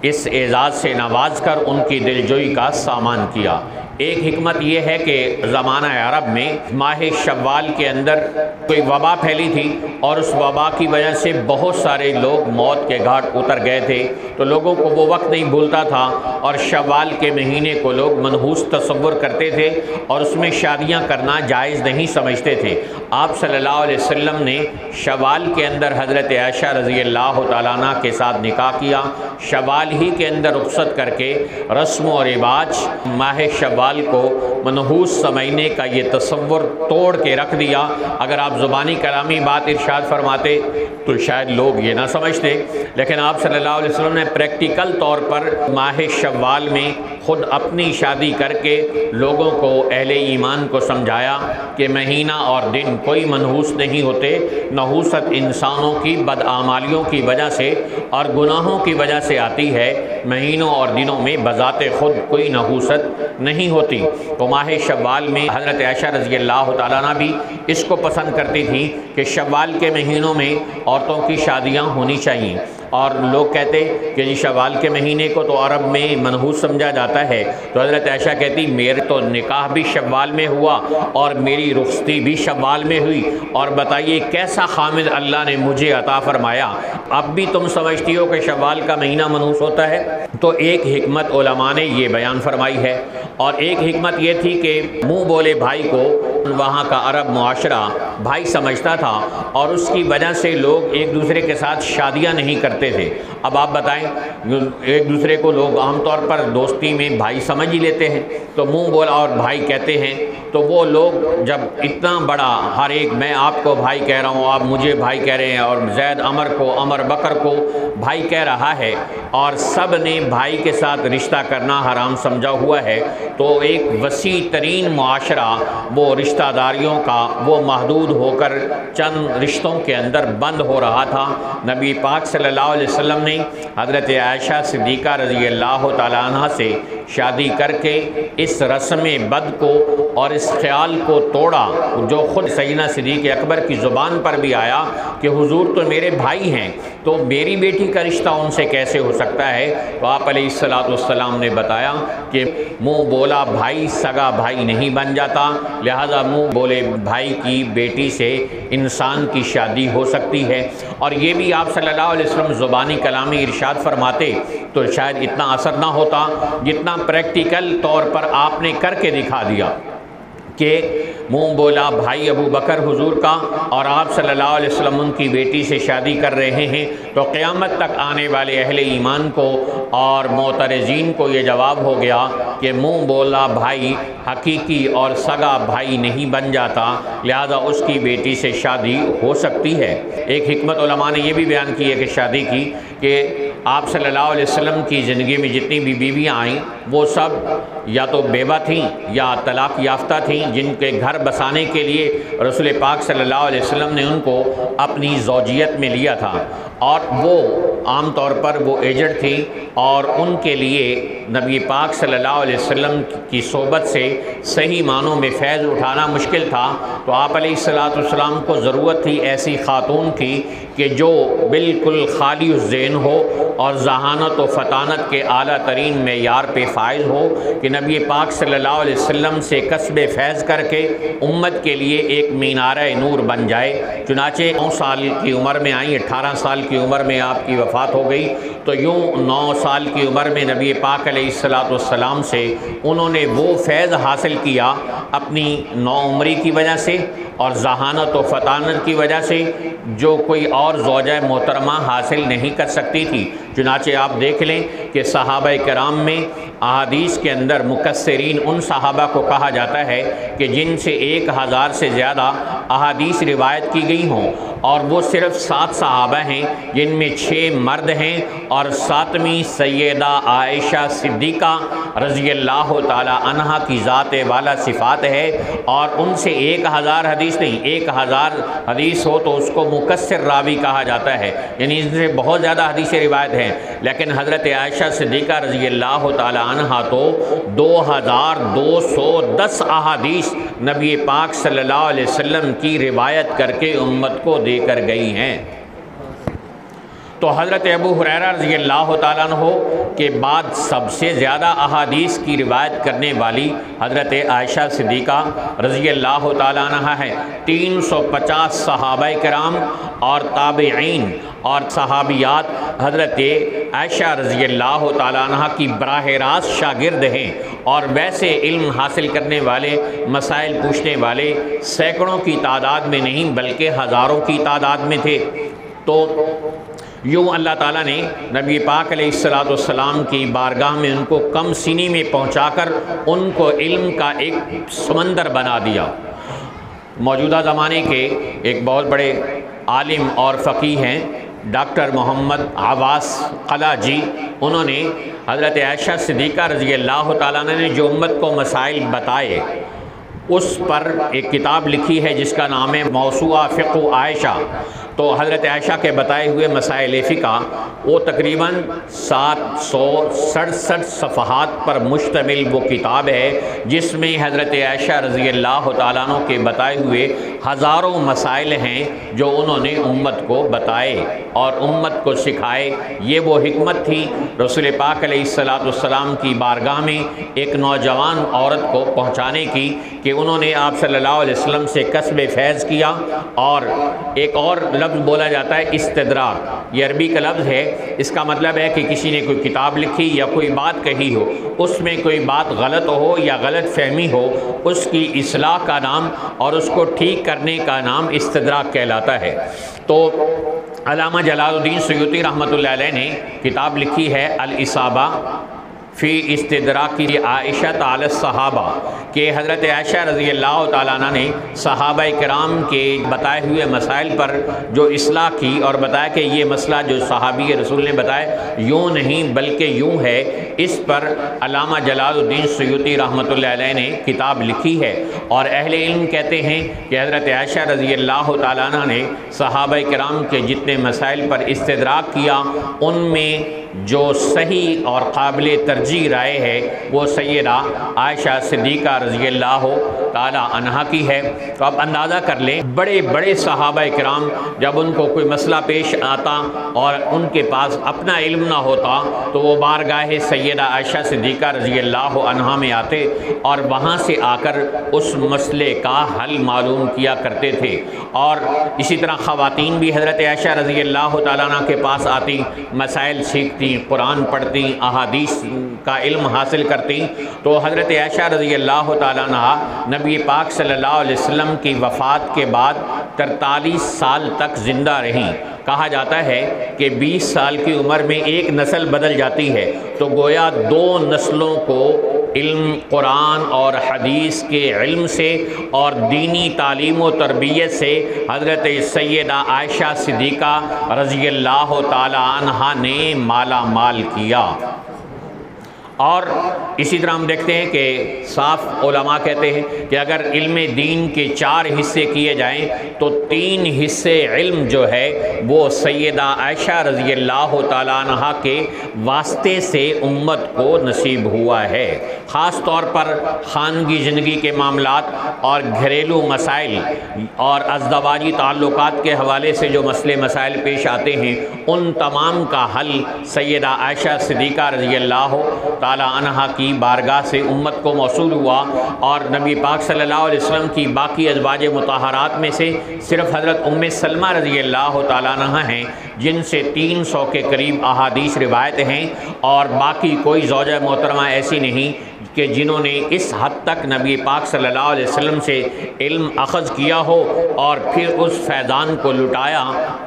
اس اعزاز سے نواز کر ان کی دل جوئی کا سامان کیا۔ ایک حکمت یہ ہے کہ زمانہ عرب میں ماہ شوال کے اندر کوئی وبا پھیلی تھی اور اس وبا کی وجہ سے بہت سارے لوگ موت کے گھاٹ اتر گئے تھے، تو لوگوں کو وہ وقت نہیں بھولتا تھا اور شوال کے مہینے کو لوگ منحوس تصور کرتے تھے اور اس میں شادیاں کرنا جائز نہیں سمجھتے تھے۔ آپ صلی اللہ علیہ وسلم نے شوال کے اندر حضرت عائشہ رضی اللہ تعالیٰ عنہ کے ساتھ نکاح کیا، شوال ہی کے اندر رخصت کر کے رسم و رواج ماہ شوال کو منحوس سمجھنے کا یہ تصور توڑ کے رکھ دیا۔ اگر آپ زبانی کلامی بات ارشاد فرماتے تو شاید لوگ یہ نہ سمجھتے، لیکن آپ صلی اللہ علیہ وسلم نے پریکٹیکل طور پر ماہ شوال میں خود اپنی شادی کر کے لوگوں کو، اہل ایمان کو سمجھایا کہ مہینہ اور دن کوئی منحوس نہیں ہوتے، نحوست انسانوں کی بدعمالیوں کی وجہ سے اور گناہوں کی وجہ سے آتی ہے، مہینوں اور دنوں میں بذات خود کوئی نحوست نہیں ہوتی۔ تو ماہ شوال میں حضرت عائشہ رضی اللہ تعالیٰ عنہ بھی اس کو پسند کرتی تھی کہ شوال کے مہینوں میں عورتوں کی شادیاں ہونی چاہیے، اور لوگ کہتے کہ جی شوال کے مہینے کو تو عرب میں منحوس سمجھا جاتا ہے، تو حضرت عائشہ کہتی میرے تو نکاح بھی شوال میں ہوا اور میری رخصتی بھی شوال میں ہوئی، اور بتائیے کیسا خامد اللہ نے مجھے عطا فرمایا، اب بھی تم سمجھتی ہو کہ شوال کا مہینہ منحوس ہوتا ہے؟ تو ایک حکمت علماء نے یہ بیان فرمائی ہے، اور ایک حکمت یہ تھی کہ منہ بولے بھائی کو وہاں کا عرب معاشرہ بھائی سمجھتا تھا اور اس کی وجہ سے لوگ ایک دوسرے کے ساتھ شادیاں نہیں کرتے تھے۔ اب آپ بتائیں، ایک دوسرے کو لوگ عام طور پر دوستی میں بھائی سمجھ ہی لیتے ہیں، تو منہ بولا اور بھائی کہتے ہیں، تو وہ لوگ جب اتنا بڑا ہر ایک، میں آپ کو بھائی کہہ رہا ہوں، آپ مجھے بھائی کہہ رہے ہیں، اور زید عمر کو، عمر بکر کو بھائی کہہ رہا ہے، اور سب نے بھائی کے ساتھ رشتہ کرنا حرام سمجھا ہوا ہے، تو ایک وسیع ترین معاشرہ وہ رشتہ داریوں کا وہ محدود ہو کر چند رشتوں کے اندر بند ہو رہا تھا۔ نبی پاک صلی اللہ علیہ وسلم نے حضرت عائشہ صدیقہ رضی اللہ تعالیٰ عنہ سے شادی کر کے اس رسم بد کو اور اس خیال کو توڑا جو خود سیدنا صدیق اکبر کی زبان پر بھی آیا کہ حضور تو میرے بھائی ہیں، تو میری بیٹی کا رشتہ ان سے کیسے ہو سکتا ہے؟ تو آپ علیہ السلام نے بتایا کہ منہ بولا بھائی سگا بھائی نہیں بن جاتا، لہذا منہ بولے بھائی کی بیٹی سے انسان کی شادی ہو سکتی ہے۔ اور یہ بھی آپ صلی اللہ علیہ وسلم زبانی کلامی ارشاد فرماتے تو شاید اتنا اثر نہ ہوتا جتنا پریکٹیکل طور پر آپ نے کر کے دکھا دیا۔ کہ منہ بولا بھائی ابو بکر حضور کا اور آپ صلی اللہ علیہ وسلم ان کی بیٹی سے شادی کر رہے ہیں، تو قیامت تک آنے والے اہل ایمان کو اور معترضین کو یہ جواب ہو گیا کہ منہ بولا بھائی حقیقی اور سگا بھائی نہیں بن جاتا، لہذا اس کی بیٹی سے شادی ہو سکتی ہے۔ ایک حکمت علماء نے یہ بھی بیان کی ہے کہ شادی کی کہ آپ صلی اللہ علیہ وسلم کی زندگی میں جتنی بھی بیویاں آئیں وہ سب یا تو بیوہ تھیں یا طلاق یافتہ تھیں، جن کے گھر بسانے کے لیے رسول پاک صلی اللہ علیہ وسلم نے ان کو اپنی زوجیت میں لیا تھا، اور وہ عام طور پر وہ ایجڈ تھیں اور ان کے لیے نبی پاک صلی اللہ علیہ وسلم کی صحبت سے صحیح معنوں میں فیض اٹھانا مشکل تھا، تو آپ علیہ السلام کو ضرورت تھی ایسی خاتون کی کہ جو بالکل خالی الذہن ہو اور ذہانت و فطانت کے اعلیٰ ترین معیار پہ فائز ہو، کہ نبی پاک صلی اللہ علیہ وسلم سے کسب فیض کر کے امت کے لیے ایک مینارہ نور بن جائے۔ چنانچہ 9 سال کی عمر میں آئیں، 18 سال کی عمر میں آپ کی وفات ہو گئی، تو یوں 9 سال کی عمر میں نبی پاک علیہ السلام سے انہوں نے وہ فیض حاصل کیا اپنی نوعمری کی وجہ سے اور ذہانت و فطانت کی وجہ سے، جو کوئی اور زوجہ محترمہ حاصل نہیں کر سکتی تھی۔ چنانچہ آپ دیکھ لیں کہ صحابہ کرام میں احادیث کے اندر مکثرین ان صحابہ کو کہا جاتا ہے کہ جن سے 1000 سے زیادہ احادیث روایت کی گئی ہوں، اور وہ صرف 7 صحابہ ہیں جن میں 6 مرد ہیں اور 7ویں سیدہ عائشہ صدیقہ رضی اللہ تعالی عنہا کی ذات والا صفات ہے، اور ان سے 1000 حدیث نہیں، 1000 حدیث ہو تو اس کو مکثر راوی کہا جاتا ہے، یعنی ان سے بہت زیادہ حدیث روایت ہیں، لیکن حضرت عائشہ صدیقہ رضی اللہ تعالی عنہا تو 2210 احادیث نبی پاک صلی اللہ علیہ وسلم کی روایت کر کے امت کو دے کر گئی ہیں۔ تو حضرت ابو ہریرہ رضی اللہ تعالیٰ عنہ کے بعد سب سے زیادہ احادیث کی روایت کرنے والی حضرت عائشہ صدیقہ رضی اللہ تعالیٰ عنہ ہے۔ 350 صحابہ کرام اور تابعین اور صحابیات حضرت عائشہ رضی اللہ تعالیٰ عنہ کی براہ راست شاگرد ہیں، اور ویسے علم حاصل کرنے والے، مسائل پوچھنے والے سینکڑوں کی تعداد میں نہیں بلکہ ہزاروں کی تعداد میں تھے۔ تو یوں اللہ تعالیٰ نے نبی پاک علیہ السلام کی بارگاہ میں ان کو کم سینی میں پہنچا کر ان کو علم کا ایک سمندر بنا دیا۔ موجودہ زمانے کے ایک بہت بڑے عالم اور فقیہ ہیں ڈاکٹر محمد عباس قلعہ جی، انہوں نے حضرت عائشہ صدیقہ رضی اللہ تعالیٰ عنہ نے جو امت کو مسائل بتائے اس پر ایک کتاب لکھی ہے جس کا نام ہے موسوعہ فقہ عائشہ۔ تو حضرت عائشہ کے بتائے ہوئے مسائل فقہ وہ تقریباً 767 صفحات پر مشتمل وہ کتاب ہے، جس میں حضرت عائشہ رضی اللہ تعالیٰ عنہ کے بتائے ہوئے ہزاروں مسائل ہیں جو انہوں نے امت کو بتائے اور امت کو سکھائے۔ یہ وہ حکمت تھی رسول پاک علیہ السلام کی بارگاہ میں ایک نوجوان عورت کو پہنچانے کی کہ انہوں نے آپ صلی اللہ علیہ وسلم سے کسب فیض کیا۔ اور ایک اور لفظ بولا جاتا ہے استدراک، یہ عربی کا لفظ ہے، اس کا مطلب ہے کہ کسی نے کوئی کتاب لکھی یا کوئی بات کہی ہو، اس میں کوئی بات غلط ہو یا غلط فہمی ہو، اس کی اصلاح کا نام اور اس کو ٹھیک کرنے کا نام استدراک کہلاتا ہے۔ تو علامہ جلال الدین سیوطی رحمۃ اللہ علیہ نے کتاب لکھی ہے الاصابہ فی استدراک عائشہ علی الصحابہ، کہ حضرت عائشہ رضی اللہ تعالیٰ عنہ نے صحابہ کرام کے بتائے ہوئے مسائل پر جو اصلاح کی اور بتایا کہ یہ مسئلہ جو صحابی رسول نے بتایا یوں نہیں بلکہ یوں ہے، اس پر علامہ جلال الدین سیوطی رحمۃ اللہ علیہ نے کتاب لکھی ہے۔ اور اہل علم کہتے ہیں کہ حضرت عائشہ رضی اللہ تعالیٰ عنہ نے صحابہ کرام کے جتنے مسائل پر استدراک کیا ان میں جو صحیح اور قابل ترجیح رائے ہے وہ سیدہ عائشہ صدیقہ رضی اللہ تعالی عنہا کی ہے۔ تو آپ اندازہ کر لیں بڑے بڑے صحابہ کرام جب ان کو کوئی مسئلہ پیش آتا اور ان کے پاس اپنا علم نہ ہوتا تو وہ بارگاہ سیدہ عائشہ صدیقہ رضی اللہ عنہا میں آتے اور وہاں سے آ کر اس مسئلے کا حل معلوم کیا کرتے تھے۔ اور اسی طرح خواتین بھی حضرت عائشہ رضی اللہ تعالیٰ عنہ کے پاس آتی، مسائل سیکھتی، قرآن پڑھتی، احادیث کا علم حاصل کرتی۔ تو حضرت عائشہ رضی اللہ تعالیٰ عنہ نبی پاک صلی اللہ علیہ وسلم کی وفات کے بعد 43 سال تک زندہ رہیں۔ کہا جاتا ہے کہ 20 سال کی عمر میں ایک نسل بدل جاتی ہے، تو گویا 2 نسلوں کو علم قرآن اور حدیث کے علم سے اور دینی تعلیم و تربیت سے حضرت سیدہ عائشہ صدیقہ رضی اللہ تعالی عنہا نے مالا مال کیا۔ اور اسی طرح ہم دیکھتے ہیں کہ صاف علماء کہتے ہیں کہ اگر علم دین کے 4 حصے کیے جائیں تو 3 حصے علم جو ہے وہ سیدہ عائشہ رضی اللہ تعالیٰ عنہ کے واسطے سے امت کو نصیب ہوا ہے۔ خاص طور پر خانگی زندگی کے معاملات اور گھریلو مسائل اور ازدواجی تعلقات کے حوالے سے جو مسئلے مسائل پیش آتے ہیں، ان تمام کا حل سیدہ عائشہ صدیقہ رضی اللہ تعالیٰ عنہا کی بارگاہ سے امت کو موصول ہوا، اور نبی پاک صلی اللہ علیہ وسلم کی باقی ازواج مطہرات میں سے صرف حضرت ام سلمہ رضی اللہ تعالیٰ عنہا ہیں جن سے 300 کے قریب احادیث روایت ہیں، اور باقی کوئی زوجہ محترمہ ایسی نہیں کہ جنہوں نے اس حد تک نبی پاک صلی اللہ علیہ وسلم سے علم اخذ کیا ہو اور پھر اس فیضان کو لٹایا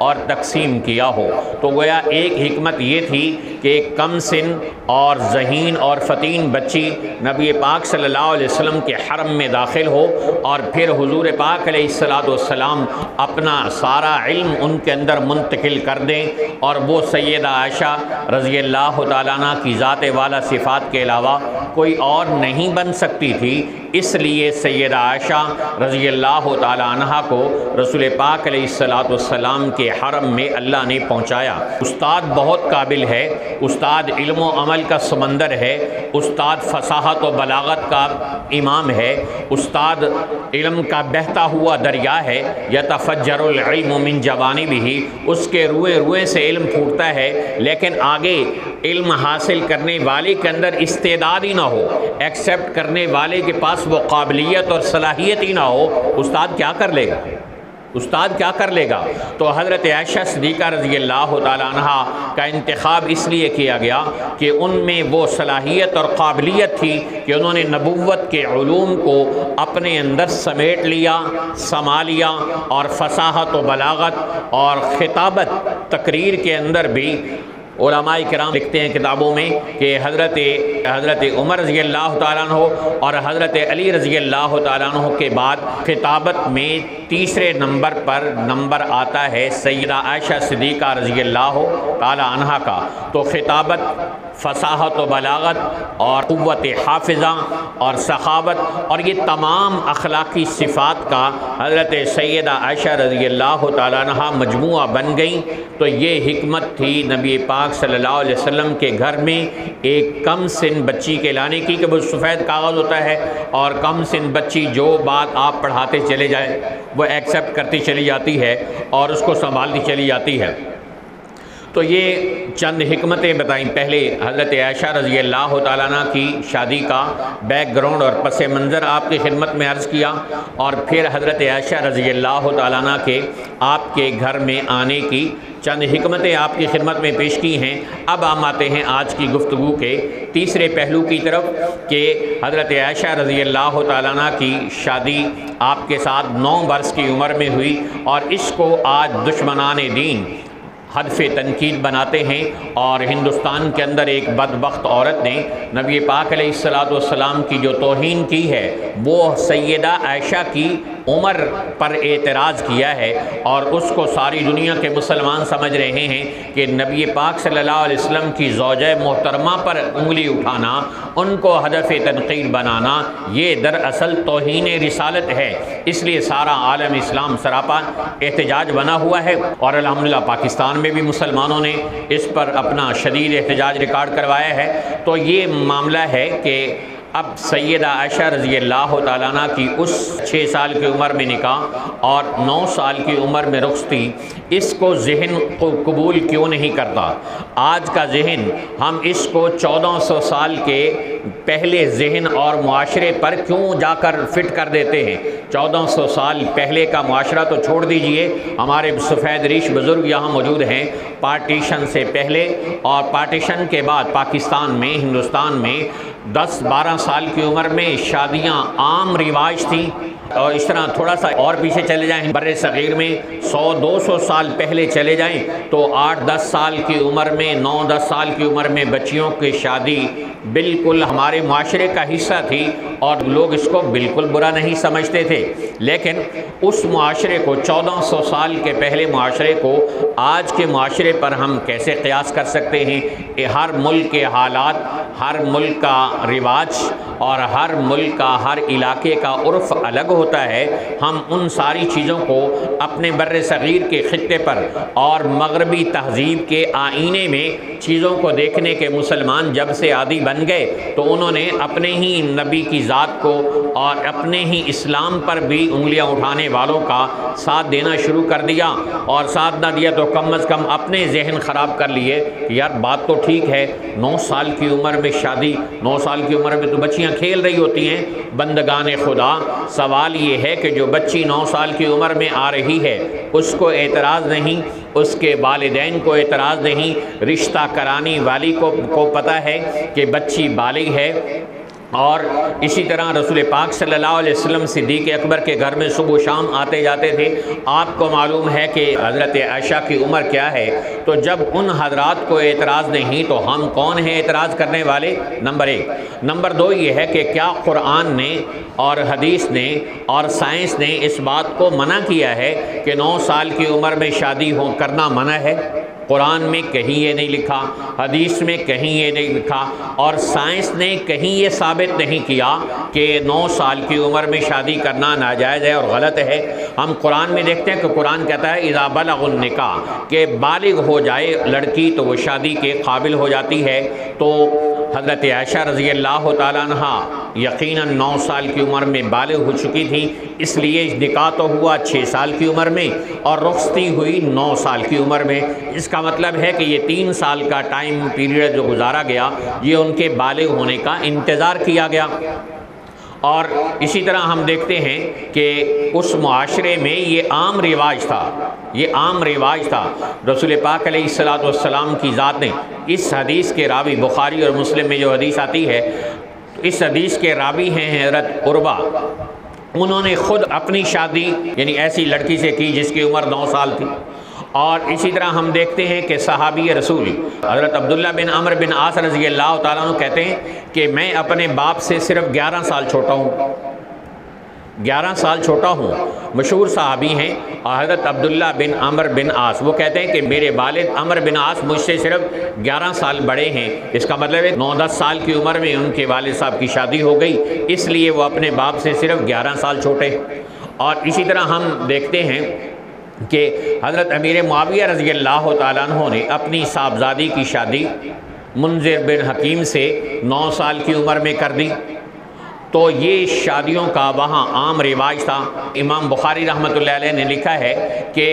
اور تقسیم کیا ہو۔ تو گویا ایک حکمت یہ تھی کہ کم سن اور ذہین اور فتین بچی نبی پاک صلی اللہ علیہ وسلم کے حرم میں داخل ہو، اور پھر حضور پاک علیہ السلام اپنا سارا علم ان کے اندر منتقل کر دیں، اور وہ سیدہ عائشہ رضی اللہ تعالیٰ عنہ کی ذات والا صفات کے علاوہ کوئی اور نہیں بن سکتی تھی۔ اس لیے سیدہ عائشہ رضی اللہ تعالیٰ عنہ کو رسول پاک علیہ السلام کے حرم میں اللہ نے پہنچایا۔ استاد بہت قابل ہے، استاد علم و عمل کا سمندر ہے، استاد فصاحت و بلاغت کا امام ہے، استاد علم کا بہتا ہوا دریا ہے، یتفجر العلم من جوانبہ، اس کے روئے روئے سے علم پھوٹتا ہے، لیکن آگے علم حاصل کرنے والے کے اندر استعداد ہی نہ ہو، ایکسیپٹ کرنے والے کے پاس وہ قابلیت اور صلاحیت ہی نہ ہو، استاد کیا کر لے گا؟ استاد کیا کر لے گا؟ تو حضرت عائشہ صدیقہ رضی اللہ تعالیٰ عنہ کا انتخاب اس لیے کیا گیا کہ ان میں وہ صلاحیت اور قابلیت تھی کہ انہوں نے نبوت کے علوم کو اپنے اندر سمیٹ لیا، سما لیا، اور فصاحت و بلاغت اور خطابت تقریر کے اندر بھی علماء کرام لکھتے ہیں کتابوں میں کہ حضرت عمر رضی اللہ تعالیٰ عنہ اور حضرت علی رضی اللہ تعالیٰ عنہ کے بعد خطابت میں تیسرے نمبر پر نمبر آتا ہے سیدہ عائشہ صدیقہ رضی اللہ تعالیٰ عنہ کا۔ تو خطابت، فصاحت و بلاغت اور قوت حافظہ اور سخاوت اور یہ تمام اخلاقی صفات کا حضرت سیدہ عائشہ رضی اللہ تعالیٰ عنہ مجموعہ بن گئیں۔ تو یہ حکمت تھی نبی پاک صلی اللہ علیہ وسلم کے گھر میں ایک کم سن بچی کے لانے کی، کہ وہ سفید کاغذ ہوتا ہے اور کم سن بچی جو بات آپ پڑھاتے چلے جائیں وہ ایکسیپٹ کرتی چلی جاتی ہے اور اس کو سنبھالتی چلی جاتی ہے۔ تو یہ چند حکمتیں بتائیں۔ پہلے حضرت عائشہ رضی اللہ تعالیٰ عنہ کی شادی کا بیک گراؤنڈ اور پس منظر آپ کی خدمت میں عرض کیا، اور پھر حضرت عائشہ رضی اللہ تعالیٰ عنہ کے آپ کے گھر میں آنے کی چند حکمتیں آپ کی خدمت میں پیش کی ہیں۔ اب ہم آتے ہیں آج کی گفتگو کے تیسرے پہلو کی طرف کہ حضرت عائشہ رضی اللہ تعالیٰ عنہ کی شادی آپ کے ساتھ 9 برس کی عمر میں ہوئی، اور اس کو آج دشمنان دین ہدف تنقید بناتے ہیں، اور ہندوستان کے اندر ایک بدبخت عورت نے نبی پاک علیہ السلام کی جو توہین کی ہے وہ سیدہ عائشہ کی عمر پر اعتراض کیا ہے، اور اس کو ساری دنیا کے مسلمان سمجھ رہے ہیں کہ نبی پاک صلی اللہ علیہ وسلم کی زوجہ محترمہ پر انگلی اٹھانا، ان کو ہدف تنقید بنانا، یہ دراصل توہین رسالت ہے۔ اس لیے سارا عالم اسلام سراپا احتجاج بنا ہوا ہے، اور الحمدللہ پاکستان میں بھی مسلمانوں نے اس پر اپنا شدید احتجاج ریکارڈ کروایا ہے۔ تو یہ معاملہ ہے کہ اب سیدہ عائشہ رضی اللہ تعالیٰ عنہ کی اس 6 سال کی عمر میں نکاح اور 9 سال کی عمر میں رخصتی، اس کو ذہن قبول کیوں نہیں کرتا؟ آج کا ذہن ہم اس کو 1400 سال کے پہلے ذہن اور معاشرے پر کیوں جا کر فٹ کر دیتے ہیں؟ 1400 سال پہلے کا معاشرہ تو چھوڑ دیجئے، ہمارے سفید ریش بزرگ یہاں موجود ہیں، پارٹیشن سے پہلے اور پارٹیشن کے بعد پاکستان میں، ہندوستان میں 10-12 سال کی عمر میں شادیاں عام رواج تھیں، اور اس طرح تھوڑا سا اور پیچھے چلے جائیں بر صغیر میں 100-200 سال پہلے چلے جائیں تو 8-10 سال کی عمر میں 9-10 سال کی عمر میں بچیوں کی شادی بالکل ہمارے معاشرے کا حصہ تھی، اور لوگ اس کو بالکل برا نہیں سمجھتے تھے۔ لیکن اس معاشرے کو 1400 سال کے پہلے معاشرے کو آج کے معاشرے پر ہم کیسے قیاس کر سکتے ہیں؟ ہر ملک کے حالات، ہر ملک کا رواج اور ہر ملک کا ہر علاقے کا عرف الگ ہوتا ہے۔ ہم ان ساری چیزوں کو اپنے بر صغیر کے خطے پر اور مغربی تہذیب کے آئینے میں چیزوں کو دیکھنے کے مسلمان جب سے عادی بن گئے تو انہوں نے اپنے ہی نبی کی ذات کو اور اپنے ہی اسلام پر بھی انگلیاں اٹھانے والوں کا ساتھ دینا شروع کر دیا، اور ساتھ نہ دیا تو کم از کم اپنے ذہن خراب کر لیے۔ یار بات تو ٹھیک ہے، 9 سال کی عمر میں شادی، 9 سال کی عمر میں تو بچیاں کھیل رہی ہوتی ہیں۔ بندگان خدا، سوال یہ ہے کہ جو بچی 9 سال کی عمر میں آ رہی ہے اس کو اعتراض نہیں، اس کے والدین کو اعتراض نہیں، رشتہ کرانے والی کو پتہ ہے کہ بچی بالغ ہے، اور اسی طرح رسول پاک صلی اللہ علیہ وسلم صدیق اکبر کے گھر میں صبح و شام آتے جاتے تھے۔ آپ کو معلوم ہے کہ حضرت عائشہ کی عمر کیا ہے، تو جب ان حضرات کو اعتراض نہیں تو ہم کون ہیں اعتراض کرنے والے؟ نمبر 1۔ نمبر 2 یہ ہے کہ کیا قرآن نے اور حدیث نے اور سائنس نے اس بات کو منع کیا ہے کہ 9 سال کی عمر میں شادی کرنا منع ہے؟ قرآن میں کہیں یہ نہیں لکھا، حدیث میں کہیں یہ نہیں لکھا، اور سائنس نے کہیں یہ ثابت نہیں کیا کہ 9 سال کی عمر میں شادی کرنا ناجائز ہے اور غلط ہے۔ ہم قرآن میں دیکھتے ہیں کہ قرآن کہتا ہے اذا بلغ النکاح، کہ بالغ ہو جائے لڑکی تو وہ شادی کے قابل ہو جاتی ہے۔ تو حضرت عائشہ رضی اللہ تعالیٰ عنہ یقیناً 9 سال کی عمر میں بالغ ہو چکی تھی، اس لیے نکاح تو ہوا 6 سال کی عمر میں اور رخصتی ہوئی 9 سال کی عمر میں۔ اس کا مطلب ہے کہ یہ 3 سال کا ٹائم پیریڈ جو گزارا گیا یہ ان کے بالغ ہونے کا انتظار کیا گیا۔ اور اسی طرح ہم دیکھتے ہیں کہ اس معاشرے میں یہ عام رواج تھا، یہ عام رواج تھا۔ رسول پاک علیہ السلام کی ذات نے، اس حدیث کے راوی بخاری اور مسلم میں جو حدیث آتی ہے، اس حدیث کے راوی ہیں حضرت عروہ، انہوں نے خود اپنی شادی یعنی ایسی لڑکی سے کی جس کی عمر 9 سال تھی۔ اور اسی طرح ہم دیکھتے ہیں کہ صحابی رسول حضرت عبداللہ بن عمرو بن عاص رضی اللہ تعالیٰ عنہ کہتے ہیں کہ میں اپنے باپ سے صرف 11 سال چھوٹا ہوں، 11 سال چھوٹا ہوں۔ مشہور صحابی ہیں اور حضرت عبداللہ بن عمرو بن عاص، وہ کہتے ہیں کہ میرے والد عمرو بن عاص مجھ سے صرف 11 سال بڑے ہیں۔ اس کا مطلب ہے 9-10 سال کی عمر میں ان کے والد صاحب کی شادی ہو گئی، اس لیے وہ اپنے باپ سے صرف 11 سال چھوٹے۔ اور اسی طرح ہم دیکھتے ہیں کہ حضرت امیر معاویہ رضی اللہ تعالیٰ عنہ نے اپنی صاحبزادی کی شادی منذر بن حکیم سے 9 سال کی عمر میں کر دی۔ تو یہ شادیوں کا وہاں عام رواج تھا۔ امام بخاری رحمۃ اللہ علیہ نے لکھا ہے کہ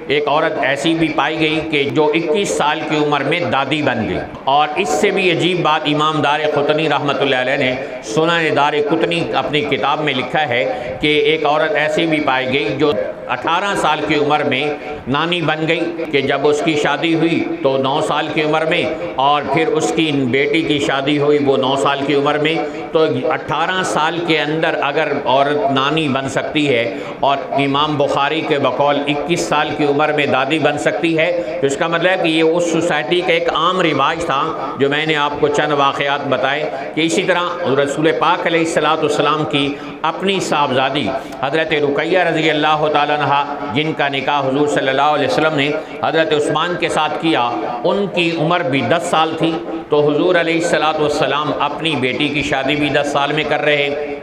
ایک عورت ایسی بھی پائی گئی کہ جو 21 سال کی عمر میں دادی بن گئی، اور اس سے بھی عجیب بات امام دار قطنی رحمۃ اللہ علیہ نے سنن دار قطنی اپنی کتاب میں لکھا ہے کہ ایک عورت ایسی بھی پائی گئی جو 18 سال کی عمر میں نانی بن گئی، کہ جب اس کی شادی ہوئی تو 9 سال کی عمر میں، اور پھر اس کی بیٹی کی شادی ہوئی وہ 9 سال کی عمر میں۔ تو 18 سال کے اندر اگر عورت نانی بن سکتی ہے اور امام بخاری کے بقول 21 سال کی عمر میں دادی بن سکتی ہے، تو اس کا مطلب ہے کہ یہ اس سوسائٹی کا ایک عام رواج تھا جو میں نے آپ کو چند واقعات بتائے۔ کہ اسی طرح رسول پاک علیہ السلام کی اپنی صاحبزادی حضرت رقیہ رضی اللہ تعالیٰ عنہ، جن کا نکاح حضور صلی اللہ علیہ وسلم نے حضرت عثمان کے ساتھ کیا، ان کی عمر بھی 10 سال تھی، تو حضور علیہ السلام اپنی بیٹی کی شادی بھی 10 سال میں کر رہے۔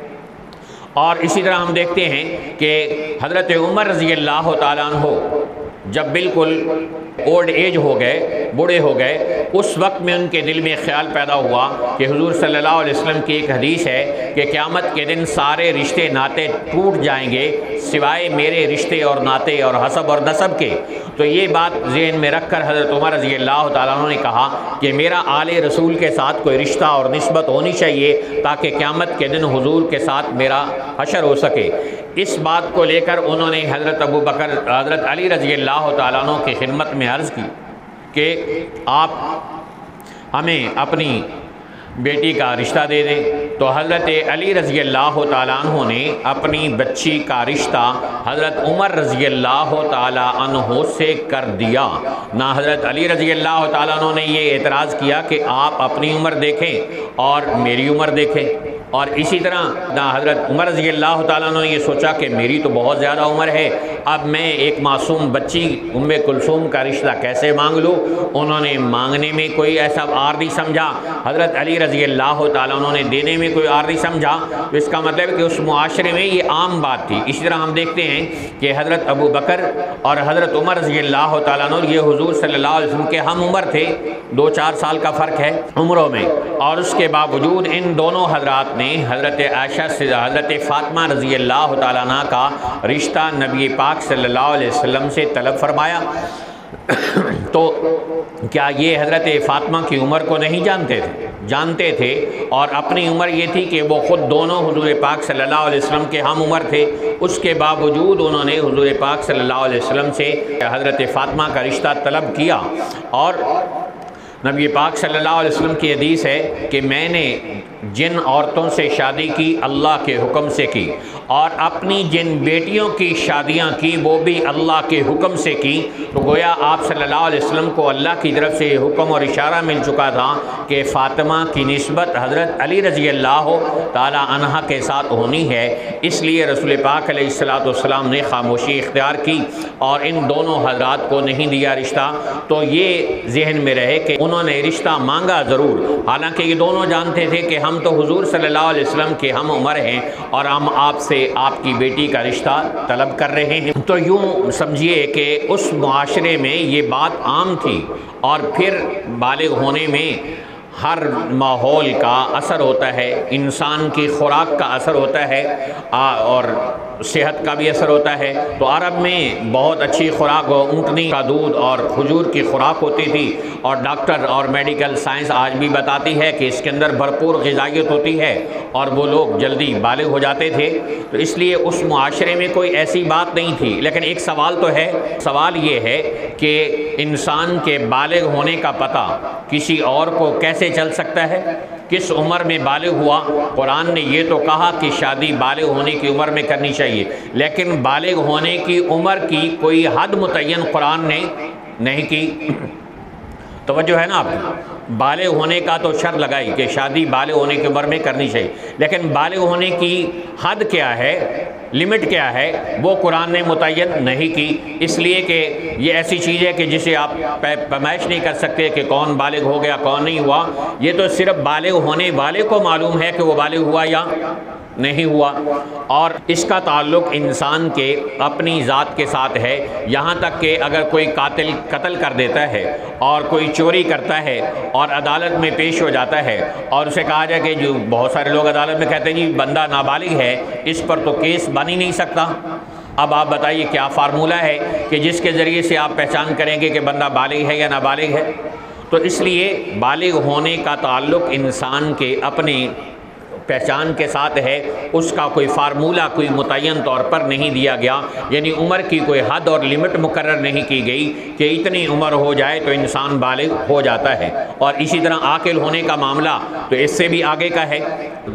اور اسی طرح ہم دیکھتے ہیں کہ حضرت عمر رضی اللہ تعالیٰ عنہ جب بالکل اولڈ ایج ہو گئے، بوڑھے ہو گئے، اس وقت میں ان کے دل میں خیال پیدا ہوا کہ حضور صلی اللہ علیہ وسلم کی ایک حدیث ہے کہ قیامت کے دن سارے رشتے ناتے ٹوٹ جائیں گے سوائے میرے رشتے اور ناتے اور حسب اور نسب کے۔ تو یہ بات ذہن میں رکھ کر حضرت عمر رضی اللہ تعالیٰ عنہ نے کہا کہ میرا آل رسول کے ساتھ کوئی رشتہ اور نسبت ہونی چاہیے تاکہ قیامت کے دن حضور کے ساتھ میرا حشر ہو سکے۔ اس بات کو لے کر انہوں نے حضرت ابو بکر حضرت علی رضی اللہ تعالیٰ عنہ کی خدمت میں عرض کی کہ آپ ہمیں اپنی بیٹی کا رشتہ دے دیں۔ تو حضرت علی رضی اللہ تعالیٰ عنہ نے اپنی بچی کا رشتہ حضرت عمر رضی اللہ تعالیٰ عنہ سے کر دیا۔ نہ حضرت علی رضی اللہ تعالیٰ عنہ نے یہ اعتراض کیا کہ آپ اپنی عمر دیکھیں اور میری عمر دیکھیں، اور اسی طرح نہ حضرت عمر رضی اللہ تعالیٰ عنہ نے یہ سوچا کہ میری تو بہت زیادہ عمر ہے، اب میں ایک معصوم بچی ام کلثوم کا رشتہ کیسے مانگ لوں۔ انہوں نے مانگنے میں کوئی ایسا عار نہیں سمجھا، حضرت علی رضی اللہ تعالیٰ عنہ نے دینے میں کوئی عار نہیں سمجھا۔ تو اس کا مطلب ہے کہ اس معاشرے میں یہ عام بات تھی۔ اسی طرح ہم دیکھتے ہیں کہ حضرت ابو بکر اور حضرت عمر رضی اللہ تعالیٰ عنہ یہ حضور صلی اللہ علیہ وسلم کے ہم عمر تھے، 2-4 سال کا فرق ہے عمروں میں، اور اس کے باوجود ان دونوں حضرات نے حضرت عائشہ سے حضرت فاطمہ رضی اللہ تعالیٰ عنہ کا رشتہ نبی پاک صلی اللہ علیہ وسلم سے طلب فرمایا۔ تو کیا یہ حضرت فاطمہ کی عمر کو نہیں جانتے تھے؟ جانتے تھے، اور اپنی عمر یہ تھی کہ وہ خود دونوں حضور پاک صلی اللہ علیہ وسلم کے ہم عمر تھے، اس کے باوجود انہوں نے حضور پاک صلی اللہ علیہ وسلم سے حضرت فاطمہ کا رشتہ طلب کیا۔ اور نبی پاک صلی اللہ علیہ وسلم کی حدیث ہے کہ میں نے جن عورتوں سے شادی کی اللہ کے حکم سے کی، اور اپنی جن بیٹیوں کی شادیاں کی وہ بھی اللہ کے حکم سے کی۔ تو گویا آپ صلی اللہ علیہ وسلم کو اللہ کی طرف سے حکم اور اشارہ مل چکا تھا کہ فاطمہ کی نسبت حضرت علی رضی اللہ تعالی عنہ کے ساتھ ہونی ہے، اس لیے رسول پاک علیہ السلام نے خاموشی اختیار کی اور ان دونوں حضرات کو نہیں دیا رشتہ۔ تو یہ ذہن میں رہے کہ انہوں نے رشتہ مانگا ضرور، حالانکہ یہ دونوں جانتے تھے کہ ہم تو حضور صلی اللہ علیہ وسلم کے ہم عمر ہیں اور ہم آپ سے آپ کی بیٹی کا رشتہ طلب کر رہے ہیں۔ تو یوں سمجھیے کہ اس معاشرے میں یہ بات عام تھی، اور پھر بالغ ہونے میں ہر ماحول کا اثر ہوتا ہے، انسان کی خوراک کا اثر ہوتا ہے اور صحت کا بھی اثر ہوتا ہے۔ تو عرب میں بہت اچھی خوراک اونٹنی کا دودھ اور کھجور کی خوراک ہوتی تھی، اور ڈاکٹر اور میڈیکل سائنس آج بھی بتاتی ہے کہ اس کے اندر بھرپور غذائیت ہوتی ہے اور وہ لوگ جلدی بالغ ہو جاتے تھے۔ تو اس لیے اس معاشرے میں کوئی ایسی بات نہیں تھی۔ لیکن ایک سوال تو ہے، سوال یہ ہے کہ انسان کے بالغ ہونے کا پتہ کسی اور کو کیسے چل سکتا ہے؟ کس عمر میں بالغ ہوا؟ قرآن نے یہ تو کہا کہ شادی بالغ ہونے کی عمر میں کرنی چاہیے، لیکن بالغ ہونے کی عمر کی کوئی حد متعین قرآن نے نہیں کی۔ توجہ ہے نا آپ کی؟ بالغ ہونے کا تو شرط لگائی کہ شادی بالغ ہونے کی عمر میں کرنی چاہیے، لیکن بالغ ہونے کی حد کیا ہے، لمٹ کیا ہے، وہ قرآن نے متعین نہیں کی، اس لیے کہ یہ ایسی چیز ہے کہ جسے آپ پیمائش نہیں کر سکتے کہ کون بالغ ہو گیا کون نہیں ہوا۔ یہ تو صرف بالغ ہونے والے کو معلوم ہے کہ وہ بالغ ہوا یا نہیں ہوا، اور اس کا تعلق انسان کے اپنی ذات کے ساتھ ہے۔ یہاں تک کہ اگر کوئی قاتل قتل کر دیتا ہے اور کوئی چوری کرتا ہے اور عدالت میں پیش ہو جاتا ہے اور اسے کہا جائے کہ جو بہت سارے لوگ عدالت میں کہتے ہیں جی بندہ نابالغ ہے، اس پر تو کیس بن ہی نہیں سکتا۔ اب آپ بتائیے کیا فارمولہ ہے کہ جس کے ذریعے سے آپ پہچان کریں گے کہ بندہ بالغ ہے یا نابالغ ہے؟ تو اس لیے بالغ ہونے کا تعلق انسان کے اپنے پہچان کے ساتھ ہے، اس کا کوئی فارمولہ کوئی متعین طور پر نہیں دیا گیا، یعنی عمر کی کوئی حد اور لمٹ مقرر نہیں کی گئی کہ اتنی عمر ہو جائے تو انسان بالغ ہو جاتا ہے۔ اور اسی طرح عاقل ہونے کا معاملہ تو اس سے بھی آگے کا ہے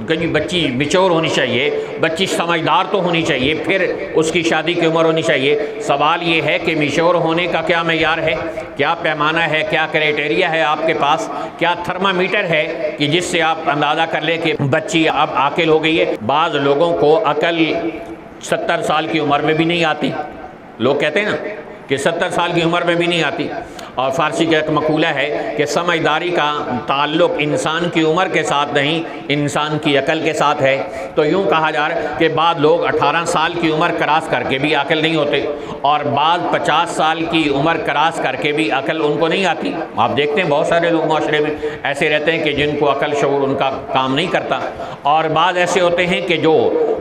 کہ بچی مچور ہونی چاہیے، بچی سمجھدار تو ہونی چاہیے، پھر اس کی شادی کی عمر ہونی چاہیے۔ سوال یہ ہے کہ مچور ہونے کا کیا معیار ہے، کیا پیمانہ ہے، کیا کرائٹیریا ہے آپ کے پاس، کیا تھرمامیٹر ہے کہ جس سے آپ اندازہ کر لیں کہ بچی اب عاقل ہو گئی ہے؟ بعض لوگوں کو عقل 70 سال کی عمر میں بھی نہیں آتی، لوگ کہتے ہیں نا کہ 70 سال کی عمر میں بھی نہیں آتی، اور فارسی کا ایک مقولہ ہے کہ سمجھداری کا تعلق انسان کی عمر کے ساتھ نہیں، انسان کی عقل کے ساتھ ہے۔ تو یوں کہا جا رہا ہے کہ بعض لوگ 18 سال کی عمر کراس کر کے بھی عاقل نہیں ہوتے، اور بعض 50 سال کی عمر کراس کر کے بھی عقل ان کو نہیں آتی۔ آپ دیکھتے ہیں بہت سارے لوگ معاشرے میں ایسے رہتے ہیں کہ جن کو عقل شعور ان کا کام نہیں کرتا، اور بعض ایسے ہوتے ہیں کہ جو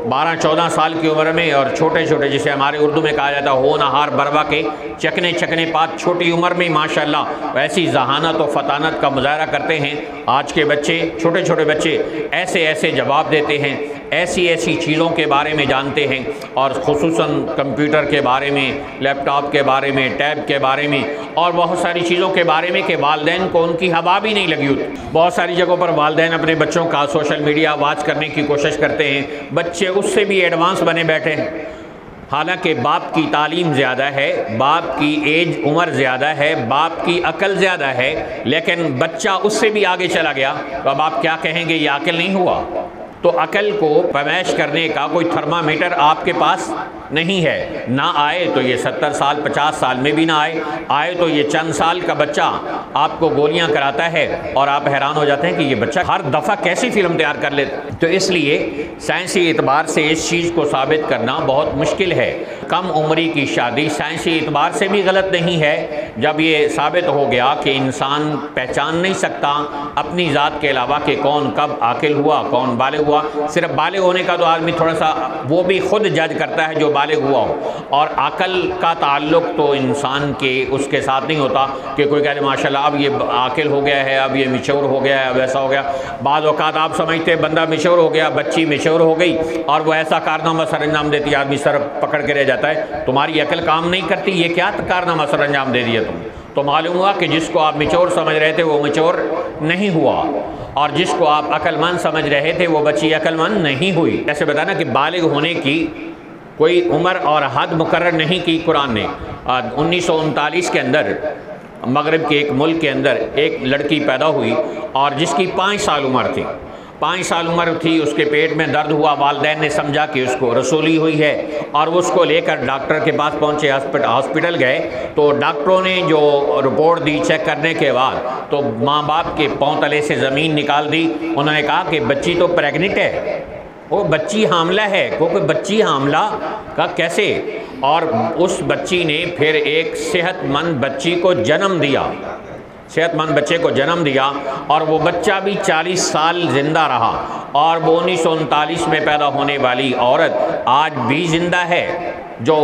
12-14 سال کی عمر میں اور چھوٹے چھوٹے، جسے ہمارے اردو میں کہا جاتا ہے ہونہار بروا کے چکنے پات، چھوٹی عمر میں ماشاءاللہ ایسی ذہانت و فطانت کا مظاہرہ کرتے ہیں۔ آج کے بچے، چھوٹے چھوٹے بچے ایسے جواب دیتے ہیں، ایسی ایسی چیزوں کے بارے میں جانتے ہیں، اور خصوصاً کمپیوٹر کے بارے میں، لیپ ٹاپ کے بارے میں، ٹیب کے بارے میں، اور بہت ساری چیزوں کے بارے میں کہ والدین کو ان کی ہوا بھی نہیں لگی ہوتی۔ بہت ساری جگہوں پر والدین اپنے بچوں کا سوشل میڈیا واچ کرنے کی کوشش کرتے ہیں، بچے اس سے بھی ایڈوانس بنے بیٹھے ہیں، حالانکہ باپ کی تعلیم زیادہ ہے، باپ کی ایج عمر زیادہ ہے، باپ کی عقل زیادہ ہے، لیکن بچہ اس سے بھی آگے چلا گیا، تو اب آپ کیا کہیں گے یہ عقل نہیں ہوا؟ تو عقل کو پیمائش کرنے کا کوئی تھرمامیٹر آپ کے پاس نہیں ہے، نہ آئے تو یہ 70 سال 50 سال میں بھی نہ آئے تو یہ چند سال کا بچہ آپ کو گولیاں کراتا ہے، اور آپ حیران ہو جاتے ہیں کہ یہ بچہ ہر دفعہ کیسی فلم تیار کر لیتا۔ تو اس لیے سائنسی اعتبار سے اس چیز کو ثابت کرنا بہت مشکل ہے۔ کم عمری کی شادی سائنسی اعتبار سے بھی غلط نہیں ہے، جب یہ ثابت ہو گیا کہ انسان پہچان نہیں سکتا اپنی ذات کے علاوہ کہ کون کب عاقل ہوا، کون بالغ ہوا۔ صرف بالغ ہونے کا تو آدمی تھوڑا سا وہ بھی خود جج کرتا ہے جو بالغ ہوا ہو، اور عقل کا تعلق تو انسان کے اس کے ساتھ نہیں ہوتا کہ کوئی کہہ دے ماشاءاللہ اب یہ عاقل ہو گیا ہے، اب یہ میچور ہو گیا ہے، اب ایسا ہو گیا۔ بعض اوقات آپ سمجھتے ہیں بندہ میچور ہو گیا، بچی میچور ہو گئی، اور وہ ایسا کارنامہ سر انجام دیتی ہے، آدمی سر پکڑ کے رہ جاتا ہے، تمہاری عقل کام نہیں کرتی، یہ کیا کارنامہ سر انجام دے دیا تم؟ تو معلوم ہوا کہ جس کو آپ میچور سمجھ رہے تھے وہ میچور نہیں ہوا، اور جس کو آپ عقل مند سمجھ رہے تھے وہ بچی عقل مند نہیں ہوئی۔ ایسے بتانا کہ بالغ ہونے کی کوئی عمر اور حد مقرر نہیں کی قرآن نے۔ 1939 کے اندر مغرب کے ایک ملک کے اندر ایک لڑکی پیدا ہوئی، اور جس کی 5 سال عمر تھی، 5 سال عمر تھی، اس کے پیٹ میں درد ہوا، والدین نے سمجھا کہ اس کو رسولی ہوئی ہے، اور اس کو لے کر ڈاکٹر کے پاس پہنچے، ہاسپٹل گئے، تو ڈاکٹروں نے جو رپورٹ دی چیک کرنے کے بعد تو ماں باپ کے پاؤں تلے سے زمین نکال دی۔ انہوں نے کہا کہ بچی تو پریگننٹ ہے، وہ بچی حاملہ ہے، کیونکہ بچی حاملہ کا کیسے؟ اور اس بچی نے پھر ایک صحت مند بچی کو جنم دیا، صحت مند بچے کو جنم دیا، اور وہ بچہ بھی 40 سال زندہ رہا، اور وہ 1939 میں پیدا ہونے والی عورت آج بھی زندہ ہے جو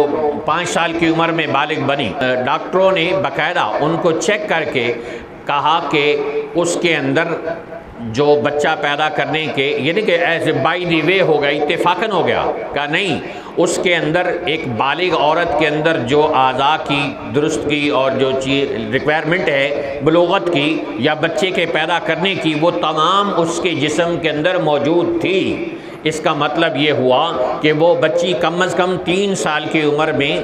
5 سال کی عمر میں بالغ بنی۔ ڈاکٹروں نے باقاعدہ ان کو چیک کر کے کہا کہ اس کے اندر جو بچہ پیدا کرنے کے، یعنی کہ ایسے بائی دی وے ہو گیا، اتفاقاً ہو گیا، کہا نہیں، اس کے اندر ایک بالغ عورت کے اندر جو اعضاء کی درستگی اور جو چیز ریکوائرمنٹ ہے بلوغت کی یا بچے کے پیدا کرنے کی، وہ تمام اس کے جسم کے اندر موجود تھی۔ اس کا مطلب یہ ہوا کہ وہ بچی کم از کم 3 سال کی عمر میں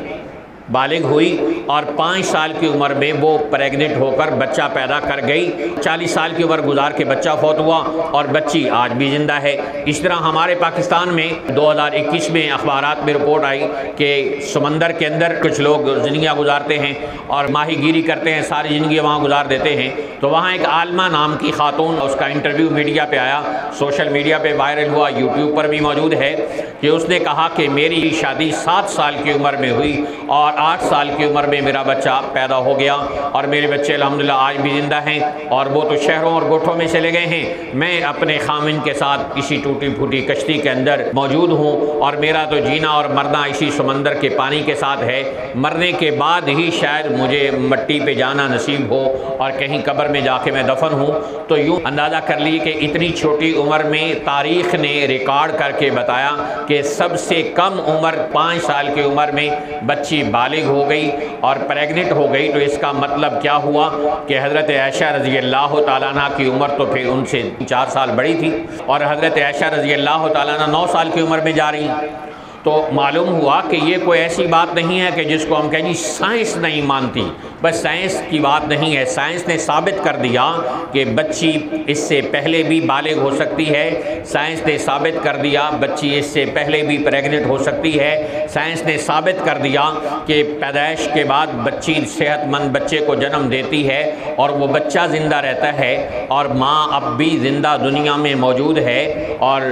بالغ ہوئی، اور 5 سال کی عمر میں وہ پریگننٹ ہو کر بچہ پیدا کر گئی۔ 40 سال کی عمر گزار کے بچہ فوت ہوا، اور بچی آج بھی زندہ ہے۔ اس طرح ہمارے پاکستان میں 2021 میں اخبارات میں رپورٹ آئی کہ سمندر کے اندر کچھ لوگ زندگیاں گزارتے ہیں اور ماہی گیری کرتے ہیں، ساری زندگی وہاں گزار دیتے ہیں۔ تو وہاں ایک عالمہ نام کی خاتون، اس کا انٹرویو میڈیا پہ آیا، سوشل میڈیا پہ وائرل ہوا، یوٹیوب پر بھی موجود ہے، کہ اس نے کہا کہ میری شادی 7 سال کی عمر میں ہوئی، اور 8 سال کی عمر میں میرا بچہ پیدا ہو گیا، اور میرے بچے الحمدللہ آج بھی زندہ ہیں، اور وہ تو شہروں اور گوٹھوں میں چلے گئے ہیں، میں اپنے خامن کے ساتھ اسی ٹوٹی پھوٹی کشتی کے اندر موجود ہوں، اور میرا تو جینا اور مرنا اسی سمندر کے پانی کے ساتھ ہے، مرنے کے بعد ہی شاید مجھے مٹی پہ جانا نصیب ہو اور کہیں قبر میں جا کے میں دفن ہوں۔ تو یوں اندازہ کر لیے کہ اتنی چھوٹی عمر میں تاریخ نے ریکارڈ کر کے بتایا کہ سب سے کم عمر 5 سال کی عمر میں بچی بالغ ہو گئی اور پریگننٹ ہو گئی۔ تو اس کا مطلب کیا ہوا کہ حضرت عائشہ رضی اللہ تعالیٰ عنہ کی عمر تو پھر ان سے 4 سال بڑی تھی، اور حضرت عائشہ رضی اللہ تعالیٰ عنہ 9 سال کی عمر میں جا رہی ہیں۔ تو معلوم ہوا کہ یہ کوئی ایسی بات نہیں ہے کہ جس کو ہم کہیں جی سائنس نہیں مانتی، بس سائنس کی بات نہیں ہے، سائنس نے ثابت کر دیا کہ بچی اس سے پہلے بھی بالغ ہو سکتی ہے، سائنس نے ثابت کر دیا بچی اس سے پہلے بھی پریگننٹ ہو سکتی ہے، سائنس نے ثابت کر دیا کہ پیدائش کے بعد بچی صحت مند بچے کو جنم دیتی ہے اور وہ بچہ زندہ رہتا ہے، اور ماں اب بھی زندہ دنیا میں موجود ہے، اور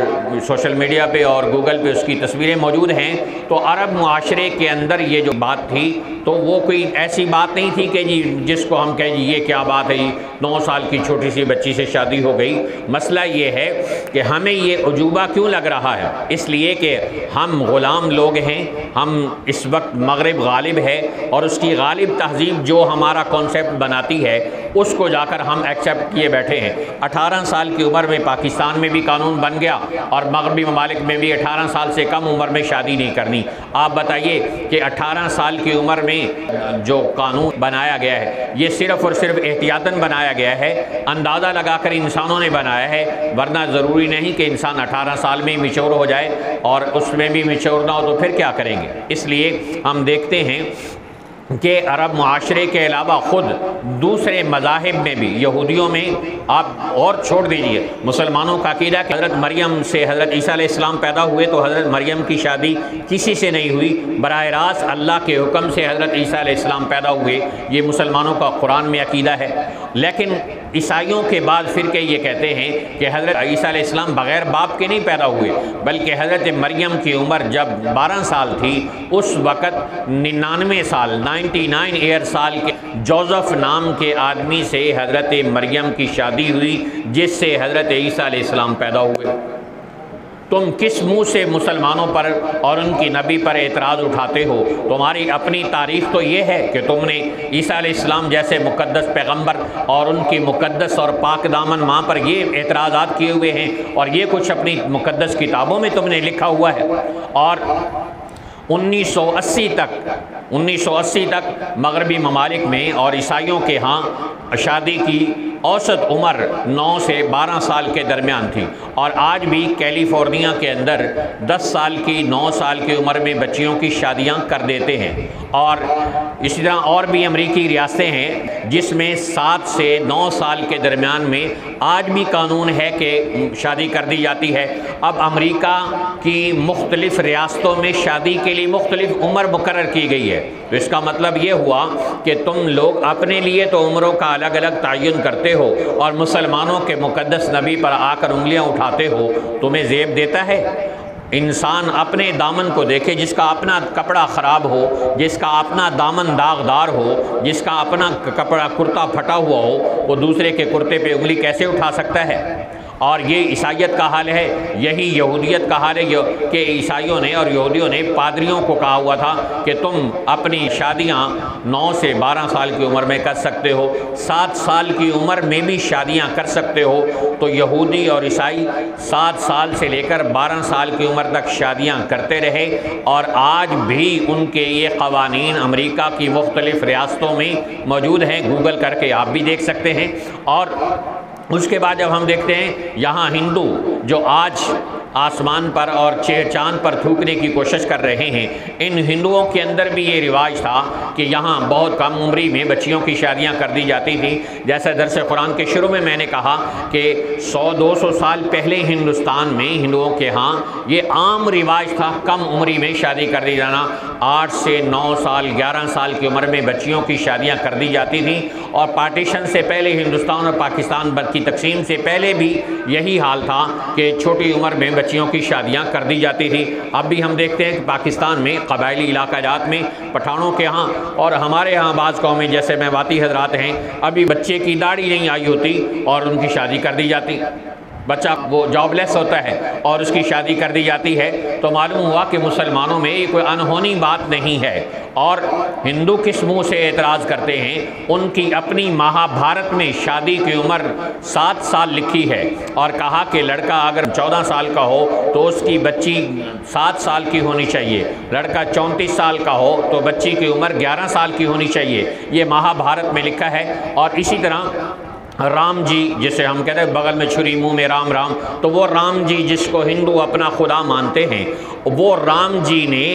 سوشل میڈیا پہ اور گوگل پہ اس کی تصویریں موجود ہیں۔ تو عرب معاشرے کے اندر یہ جو بات تھی تو وہ کوئی ایسی بات نہیں تھی کہ جی جس کو ہم کہیں جی یہ کیا بات ہے، 9 سال کی چھوٹی سی بچی سے شادی ہو گئی۔ مسئلہ یہ ہے کہ ہمیں یہ عجوبہ کیوں لگ رہا ہے، اس لیے کہ ہم غلام لوگ ہیں، ہم اس وقت مغرب غالب ہے اور اس کی غالب تہذیب جو ہمارا کانسیپٹ بناتی ہے اس کو جا کر ہم ایکسیپٹ کیے بیٹھے ہیں۔ 18 سال کی عمر میں پاکستان میں بھی قانون بن گیا اور مغربی ممالک میں بھی 18 سال سے کم عمر میں شادی نہیں کرنی۔ آپ بتائیے کہ 18 سال کی عمر میں جو قانون بنایا گیا ہے یہ صرف اور صرف احتیاطاً بنایا گیا ہے، اندازہ لگا کر انسانوں نے بنایا ہے، ورنہ ضروری نہیں کہ انسان 18 سال میں میچور ہو جائے اور اس میں بھی میچور نہ ہو تو پھر کیا کریں گے۔ اس لیے ہم دیکھتے ہیں کہ عرب معاشرے کے علاوہ خود دوسرے مذاہب میں بھی، یہودیوں میں آپ اور چھوڑ دیجئے، مسلمانوں کا عقیدہ کہ حضرت مریم سے حضرت عیسیٰ علیہ السلام پیدا ہوئے تو حضرت مریم کی شادی کسی سے نہیں ہوئی، براہ راست اللہ کے حکم سے حضرت عیسیٰ علیہ السلام پیدا ہوئے، یہ مسلمانوں کا قرآن میں عقیدہ ہے۔ لیکن عیسائیوں کے بعد فرقے یہ کہتے ہیں کہ حضرت عیسیٰ علیہ السلام بغیر باپ کے نہیں پیدا ہوئے، بلکہ حضرت مریم کی عمر جب 12 سال تھی اس وقت 99 سال کے جوزف نام کے آدمی سے حضرت مریم کی شادی ہوئی جس سے حضرت عیسیٰ علیہ السلام پیدا ہوئے۔ تم کس منہ سے مسلمانوں پر اور ان کی نبی پر اعتراض اٹھاتے ہو؟ تمہاری اپنی تاریخ تو یہ ہے کہ تم نے عیسیٰ علیہ السلام جیسے مقدس پیغمبر اور ان کی مقدس اور پاک دامن ماں پر یہ اعتراضات کیے ہوئے ہیں اور یہ کچھ اپنی مقدس کتابوں میں تم نے لکھا ہوا ہے۔ اور 1980 تک مغربی ممالک میں اور عیسائیوں کے ہاں شادی کی اوسط عمر 9 سے 12 سال کے درمیان تھی، اور آج بھی کیلیفورنیا کے اندر 10 سال کی 9 سال کی عمر میں بچیوں کی شادیاں کر دیتے ہیں۔ اور اسی طرح اور بھی امریکی ریاستیں ہیں جس میں 7 سے 9 سال کے درمیان میں آج بھی قانون ہے کہ شادی کر دی جاتی ہے۔ اب امریکہ کی مختلف ریاستوں میں شادی کے لیے مختلف عمر مقرر کی گئی ہے، تو اس کا مطلب یہ ہوا کہ تم لوگ اپنے لیے تو عمروں کا الگ الگ تعین کرتے ہو اور مسلمانوں کے مقدس نبی پر آ کر انگلیاں اٹھاتے ہو، تمہیں زیب دیتا ہے؟ انسان اپنے دامن کو دیکھے، جس کا اپنا کپڑا خراب ہو، جس کا اپنا دامن داغدار ہو، جس کا اپنا کپڑا کرتا پھٹا ہوا ہو، وہ دوسرے کے کرتے پہ انگلی کیسے اٹھا سکتا ہے؟ اور یہ عیسائیت کا حال ہے، یہی یہودیت کا حال ہے کہ عیسائیوں نے اور یہودیوں نے پادریوں کو کہا ہوا تھا کہ تم اپنی شادیاں 9 سے 12 سال کی عمر میں کر سکتے ہو، 7 سال کی عمر میں بھی شادیاں کر سکتے ہو۔ تو یہودی اور عیسائی 7 سال سے لے کر 12 سال کی عمر تک شادیاں کرتے رہے، اور آج بھی ان کے یہ قوانین امریکہ کی مختلف ریاستوں میں موجود ہیں، گوگل کر کے آپ بھی دیکھ سکتے ہیں۔ اور اس کے بعد جب ہم دیکھتے ہیں یہاں ہندو جو آج آسمان پر اور چاند پر تھوکنے کی کوشش کر رہے ہیں، ان ہندوؤں کے اندر بھی یہ رواج تھا کہ یہاں بہت کم عمری میں بچیوں کی شادیاں کر دی جاتی تھیں۔ جیسے درس قرآن کے شروع میں نے کہا کہ 100-200 سال پہلے ہندوستان میں ہندوؤں کے ہاں یہ عام رواج تھا کم عمری میں شادی کر دی جانا۔ 8 سے 9 سال 11 سال کی عمر میں بچیوں کی شادیاں کر دی جاتی تھیں، اور پارٹیشن سے پہلے ہندوستان اور پاکستان کی تقسیم سے پہلے بھی یہی حال تھا کہ چھوٹی عمر میں بچیوں کی شادیاں کر دی جاتی تھی۔ اب بھی ہم دیکھتے ہیں کہ پاکستان میں قبائلی علاقہ جات میں پٹھانوں کے ہاں اور ہمارے ہاں بعض قومیں جیسے میواتی حضرات ہیں، ابھی بچے کی داڑھی نہیں آئی ہوتی اور ان کی شادی کر دی جاتی، بچہ وہ جاب لیس ہوتا ہے اور اس کی شادی کر دی جاتی ہے۔ تو معلوم ہوا کہ مسلمانوں میں یہ کوئی انہونی بات نہیں ہے۔ اور ہندو کس منہ سے اعتراض کرتے ہیں؟ ان کی اپنی مہابھارت میں شادی کی عمر 7 سال لکھی ہے، اور کہا کہ لڑکا اگر 14 سال کا ہو تو اس کی بچی 7 سال کی ہونی چاہیے، لڑکا 34 سال کا ہو تو بچی کی عمر 11 سال کی ہونی چاہیے، یہ مہابھارت میں لکھا ہے۔ اور اسی طرح رام جی جسے ہم کہتے ہیں بغل میں چھری منہ میں رام رام، تو وہ رام جی جس کو ہندو اپنا خدا مانتے ہیں، وہ رام جی نے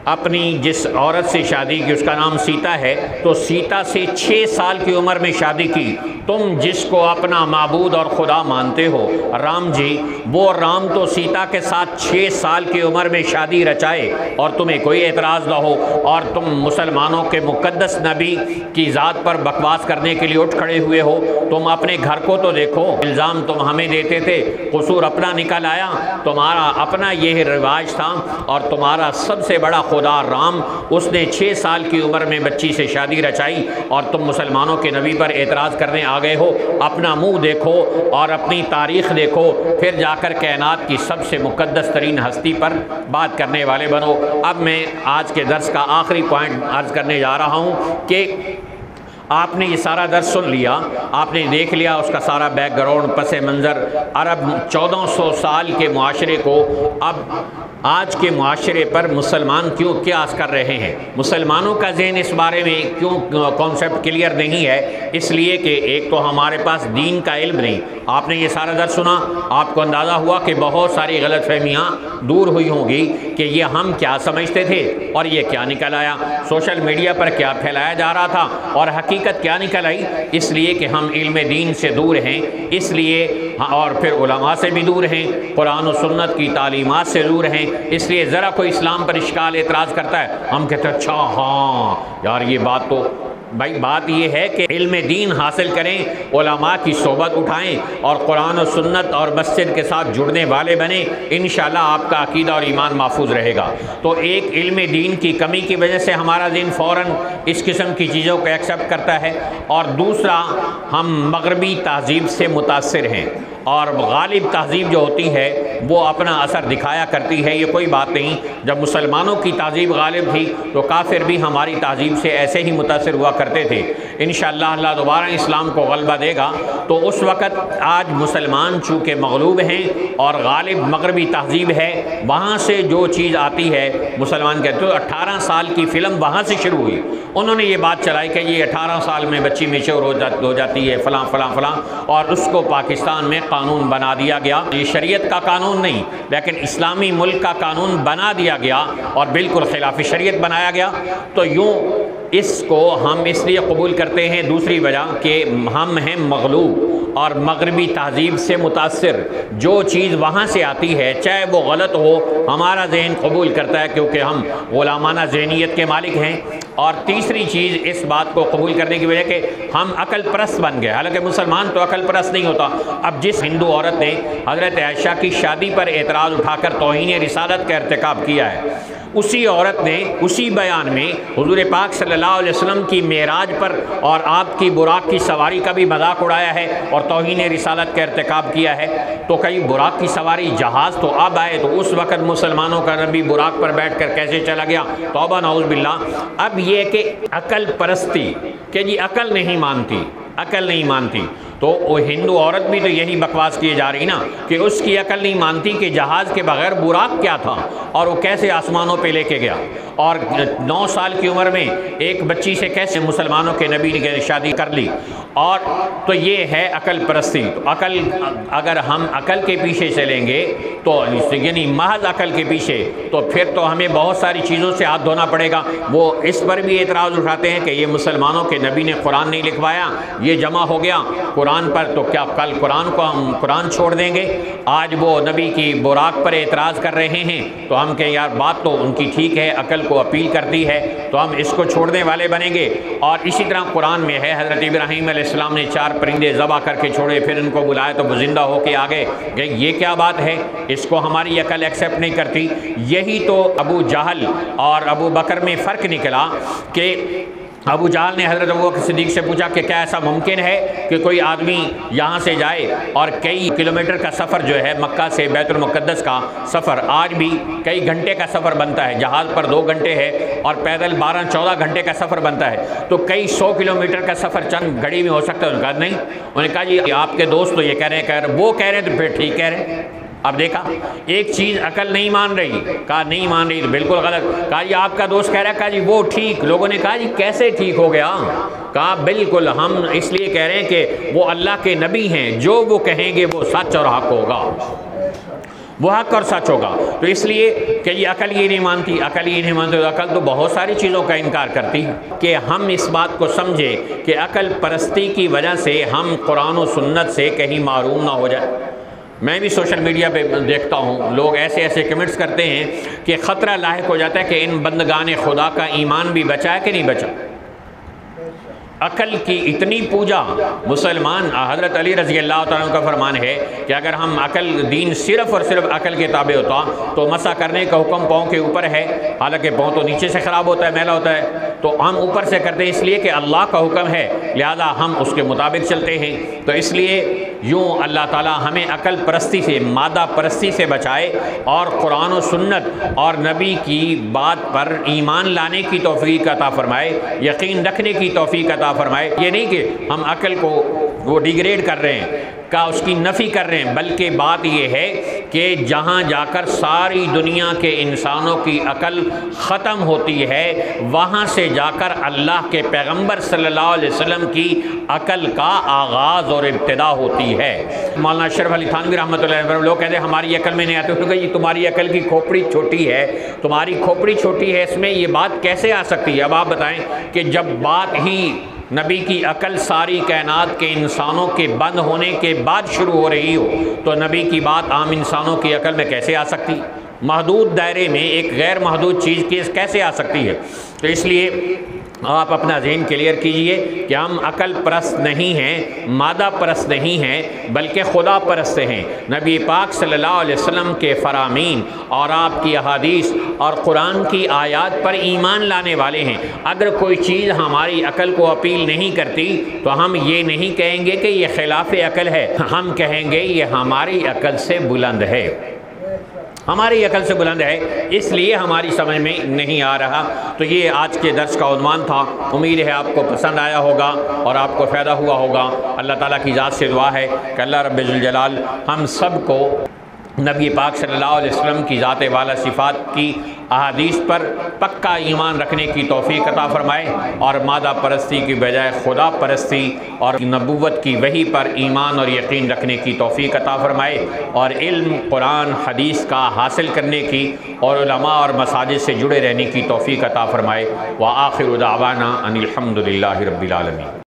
اپنی جس عورت سے شادی کی اس کا نام سیتا ہے، تو سیتا سے 6 سال کی عمر میں شادی کی۔ تم جس کو اپنا معبود اور خدا مانتے ہو رام جی، وہ رام تو سیتا کے ساتھ 6 سال کی عمر میں شادی رچائے اور تمہیں کوئی اعتراض نہ ہو، اور تم مسلمانوں کے مقدس نبی کی ذات پر بکواس کرنے کے لیے اٹھ کھڑے ہوئے ہو۔ تم اپنے گھر کو تو دیکھو، الزام تم ہمیں دیتے تھے، قصور اپنا نکل آیا، تمہارا اپنا یہ رواج تھا، اور تمہارا سب سے بڑا خدا رام، اس نے 6 سال کی عمر میں بچی سے شادی رچائی اور تم مسلمانوں کے نبی پر اعتراض کرنے آ گئے ہو۔ اپنا منہ دیکھو اور اپنی تاریخ دیکھو، پھر جا کر کائنات کی سب سے مقدس ترین ہستی پر بات کرنے والے بنو۔ اب میں آج کے درس کا آخری پوائنٹ عرض کرنے جا رہا ہوں کہ آپ نے یہ سارا درس سن لیا، آپ نے دیکھ لیا اس کا سارا بیک گراؤنڈ، پس منظر، عرب 1400 سال کے معاشرے کو اب آج کے معاشرے پر مسلمان کیوں قیاس کر رہے ہیں۔ مسلمانوں کا ذہن اس بارے میں کیوں کانسیپٹ کلیئر نہیں ہے؟ اس لیے کہ ایک تو ہمارے پاس دین کا علم نہیں۔ آپ نے یہ سارا درس سنا، آپ کو اندازہ ہوا کہ بہت ساری غلط فہمیاں دور ہوئی ہوں گی کہ یہ ہم کیا سمجھتے تھے اور یہ کیا نکل آیا، سوشل میڈیا پر کیا پھیلایا جا رہا تھا اور حقیقت کیا نکل آئی۔ اس لیے کہ ہم علم دین سے دور ہیں، اس لیے اور پھر علماء سے بھی دور ہیں، قرآن و سنت کی تعلیمات سے دور ہیں۔ اس لیے ذرا کوئی اسلام پر اشکال اعتراض کرتا ہے، ہم کہتے ہیں اچھا ہاں یار یہ بات تو بھائی، بات یہ ہے کہ علم دین حاصل کریں، علماء کی صحبت اٹھائیں اور قرآن و سنت اور مسجد کے ساتھ جڑنے والے بنیں، انشاءاللہ آپ کا عقیدہ اور ایمان محفوظ رہے گا۔ تو ایک علم دین کی کمی کی وجہ سے ہمارا دین فوراً اس قسم کی چیزوں کو ایکسیپٹ کرتا ہے، اور دوسرا ہم مغربی تہذیب سے متاثر ہیں، اور غالب تہذیب جو ہوتی ہے وہ اپنا اثر دکھایا کرتی ہے۔ یہ کوئی بات نہیں، جب مسلمانوں کی تہذیب غالب تھی تو کافر بھی ہماری تہذیب سے ایسے ہی متاثر ہوا کرتے تھے۔ انشاءاللہ اللہ دوبارہ اسلام کو غلبہ دے گا تو اس وقت آج مسلمان چونکہ مغلوب ہیں اور غالب مغربی تہذیب ہے، وہاں سے جو چیز آتی ہے مسلمان کہتے ہیں۔ 18 سال کی فلم وہاں سے شروع ہوئی، انہوں نے یہ بات چلائی کہ یہ 18 سال میں بچی میچور ہو جاتی ہے فلاں فلاں فلاں، اور اس کو پاکستان میں قانون بنا دیا گیا۔ یہ شریعت کا قانون نہیں لیکن اسلامی ملک کا قانون بنا دیا گیا اور بالکل خلاف شریعت بنایا گیا۔ تو یوں اس کو ہم اس لیے قبول کرتے ہیں، دوسری وجہ کہ ہم ہیں مغلوب اور مغربی تہذیب سے متاثر، جو چیز وہاں سے آتی ہے چاہے وہ غلط ہو ہمارا ذہن قبول کرتا ہے کیونکہ ہم غلامانہ ذہنیت کے مالک ہیں۔ اور تیسری چیز اس بات کو قبول کرنے کی وجہ کہ ہم عقل پرست بن گئے، حالانکہ مسلمان تو عقل پرست نہیں ہوتا۔ اب جس ہندو عورت نے حضرت عائشہ کی شادی پر اعتراض اٹھا کر توہین رسالت کا ارتکاب کیا ہے، اسی عورت نے اسی بیان میں حضور پاک صلی اللہ علیہ وسلم کی معراج پر اور آپ کی براق کی سواری کا بھی مذاق اڑایا ہے اور توہین رسالت کا ارتکاب کیا ہے۔ تو کئی براق کی سواری جہاز تو اب آئے تو اس وقت مسلمانوں کا نبی براق پر بیٹھ کر کیسے چلا گیا؟ توبہ نعوذ باللہ۔ اب یہ کہ عقل پرستی کہ جی عقل نہیں مانتی، عقل نہیں مانتی، تو وہ ہندو عورت بھی تو یہی بکواس کیے جا رہی نا کہ اس کی عقل نہیں مانتی کہ جہاز کے بغیر براق کیا تھا اور وہ کیسے آسمانوں پہ لے کے گیا، اور 9 سال کی عمر میں ایک بچی سے کیسے مسلمانوں کے نبی نے شادی کر لی۔ اور تو یہ ہے عقل پرستی۔ تو عقل اگر ہم عقل کے پیچھے چلیں گے تو یعنی محض عقل کے پیچھے، تو پھر تو ہمیں بہت ساری چیزوں سے ہاتھ دھونا پڑے گا۔ وہ اس پر بھی اعتراض اٹھاتے ہیں کہ یہ مسلمانوں کے نبی نے قرآن نہیں لکھوایا، یہ جمع ہو گیا قرآن پر، تو کیا کل قرآن کو ہم قرآن چھوڑ دیں گے؟ آج وہ نبی کی براق پر اعتراض کر رہے ہیں تو ہم کہیں یار بات تو ان کی ٹھیک ہے، عقل کو اپیل کرتی ہے، تو ہم اس کو چھوڑنے والے بنیں گے۔ اور اسی طرح قرآن میں ہے حضرت ابراہیم علیہ السلام نے 4 پرندے ذبح کر کے چھوڑے، پھر ان کو بلایا تو وہ زندہ ہو کے آ گئے۔ یہ کیا بات ہے؟ اس کو ہماری عقل ایکسیپٹ نہیں کرتی۔ یہی تو ابو جہل اور ابو بکر میں فرق نکلا کہ ابو جہل نے حضرت ابوبکر صدیق سے پوچھا کہ کیا ایسا ممکن ہے کہ کوئی آدمی یہاں سے جائے اور کئی کلومیٹر کا سفر جو ہے مکہ سے بیت المقدس کا سفر آج بھی کئی گھنٹے کا سفر بنتا ہے، جہاز پر 2 گھنٹے ہے اور پیدل 12-14 گھنٹے کا سفر بنتا ہے، تو کئی 100 کلومیٹر کا سفر چند گھڑی میں ہو سکتا ہے؟ انہوں نے کہا نہیں۔ انہوں نے کہا جی آپ کے دوست تو یہ کہہ رہے ہیں، وہ کہہ رہے ہیں تو پھر ٹھیک کہہ رہے ہیں۔ اب دیکھا ایک چیز عقل نہیں مان رہی، کہا نہیں مان رہی تو بالکل غلط، کہا جی آپ کا دوست کہہ رہا ہے، کہا جی وہ ٹھیک۔ لوگوں نے کہا جی کیسے ٹھیک ہو گیا؟ کہا بالکل ہم اس لیے کہہ رہے ہیں کہ وہ اللہ کے نبی ہیں، جو وہ کہیں گے وہ سچ اور حق ہوگا، وہ حق اور سچ ہوگا۔ تو اس لیے کہ یہ عقل یہ نہیں مانتی، عقل یہ نہیں مانتی، عقل تو بہت ساری چیزوں کا انکار کرتی ہے۔ کہ ہم اس بات کو سمجھیں کہ عقل پرستی کی وجہ سے ہم قرآن و سنت سے کہیں معروم نہ ہو جائے۔ میں بھی سوشل میڈیا پہ دیکھتا ہوں لوگ ایسے ایسے کمنٹس کرتے ہیں کہ خطرہ لاحق ہو جاتا ہے کہ ان بندگان خدا کا ایمان بھی بچا ہے کہ نہیں بچا۔ عقل کی اتنی پوجا مسلمان، حضرت علی رضی اللہ تعالیٰ عنہ کا فرمان ہے کہ اگر ہم عقل دین صرف اور صرف عقل کے تابع ہوتا تو مسح کرنے کا حکم پاؤں کے اوپر ہے، حالانکہ پاؤں تو نیچے سے خراب ہوتا ہے، میلا ہوتا ہے، تو ہم اوپر سے کرتے ہیں اس لیے کہ اللہ کا حکم ہے، لہذا ہم اس کے مطابق چلتے ہیں۔ تو اس لیے یوں اللہ تعالیٰ ہمیں عقل پرستی سے، مادہ پرستی سے بچائے اور قرآن و سنت اور نبی کی بات پر ایمان لانے کی توفیق عطا فرمائے، یقین رکھنے کی توفیق عطا فرمائے۔ یہ نہیں کہ ہم عقل کو وہ ڈیگریڈ کر رہے ہیں، کا اس کی نفی کر رہے ہیں، بلکہ بات یہ ہے کہ جہاں جا کر ساری دنیا کے انسانوں کی عقل ختم ہوتی ہے، وہاں سے جا کر اللہ کے پیغمبر صلی اللہ علیہ وسلم کی عقل کا آغاز اور ابتدا ہوتی ہے۔ مولانا اشرف علی تھانوی رحمۃ اللہ علیہ، لوگ کہتے ہیں ہماری عقل میں نہیں آتی، انہوں نے کہا یہ تمہاری عقل کی کھوپڑی چھوٹی ہے، تمہاری کھوپڑی چھوٹی ہے، اس میں یہ بات کیسے آ سکتی ہے؟ اب آپ بتائیں کہ جب بات ہی نبی کی عقل ساری کائنات کے انسانوں کے بند ہونے کے بعد شروع ہو رہی ہو تو نبی کی بات عام انسانوں کی عقل میں کیسے آ سکتی؟ محدود دائرے میں ایک غیر محدود چیز کیسے آ سکتی ہے؟ تو اس لیے آپ اپنا ذہن کلیئر کیجئے کہ ہم عقل پرست نہیں ہیں، مادہ پرست نہیں ہیں، بلکہ خدا پرست ہیں۔ نبی پاک صلی اللہ علیہ وسلم کے فرامین اور آپ کی احادیث اور قرآن کی آیات پر ایمان لانے والے ہیں۔ اگر کوئی چیز ہماری عقل کو اپیل نہیں کرتی تو ہم یہ نہیں کہیں گے کہ یہ خلاف عقل ہے، ہم کہیں گے یہ ہماری عقل سے بلند ہے، ہماری عقل سے بلند ہے، اس لیے ہماری سمجھ میں نہیں آ رہا۔ تو یہ آج کے درس کا عنوان تھا، امید ہے آپ کو پسند آیا ہوگا اور آپ کو فائدہ ہوا ہوگا۔ اللہ تعالیٰ کی ذات سے دعا ہے کہ اللہ رب الجلال ہم سب کو نبی پاک صلی اللہ علیہ وسلم کی ذات والا صفات کی احادیث پر پکا ایمان رکھنے کی توفیق عطا فرمائے اور مادہ پرستی کی بجائے خدا پرستی اور نبوت کی وحی پر ایمان اور یقین رکھنے کی توفیق عطا فرمائے اور علم قرآن حدیث کا حاصل کرنے کی اور علماء اور مساجد سے جڑے رہنے کی توفیق عطا فرمائے۔ وآخر دعوانا ان الحمد للہ رب العالمین۔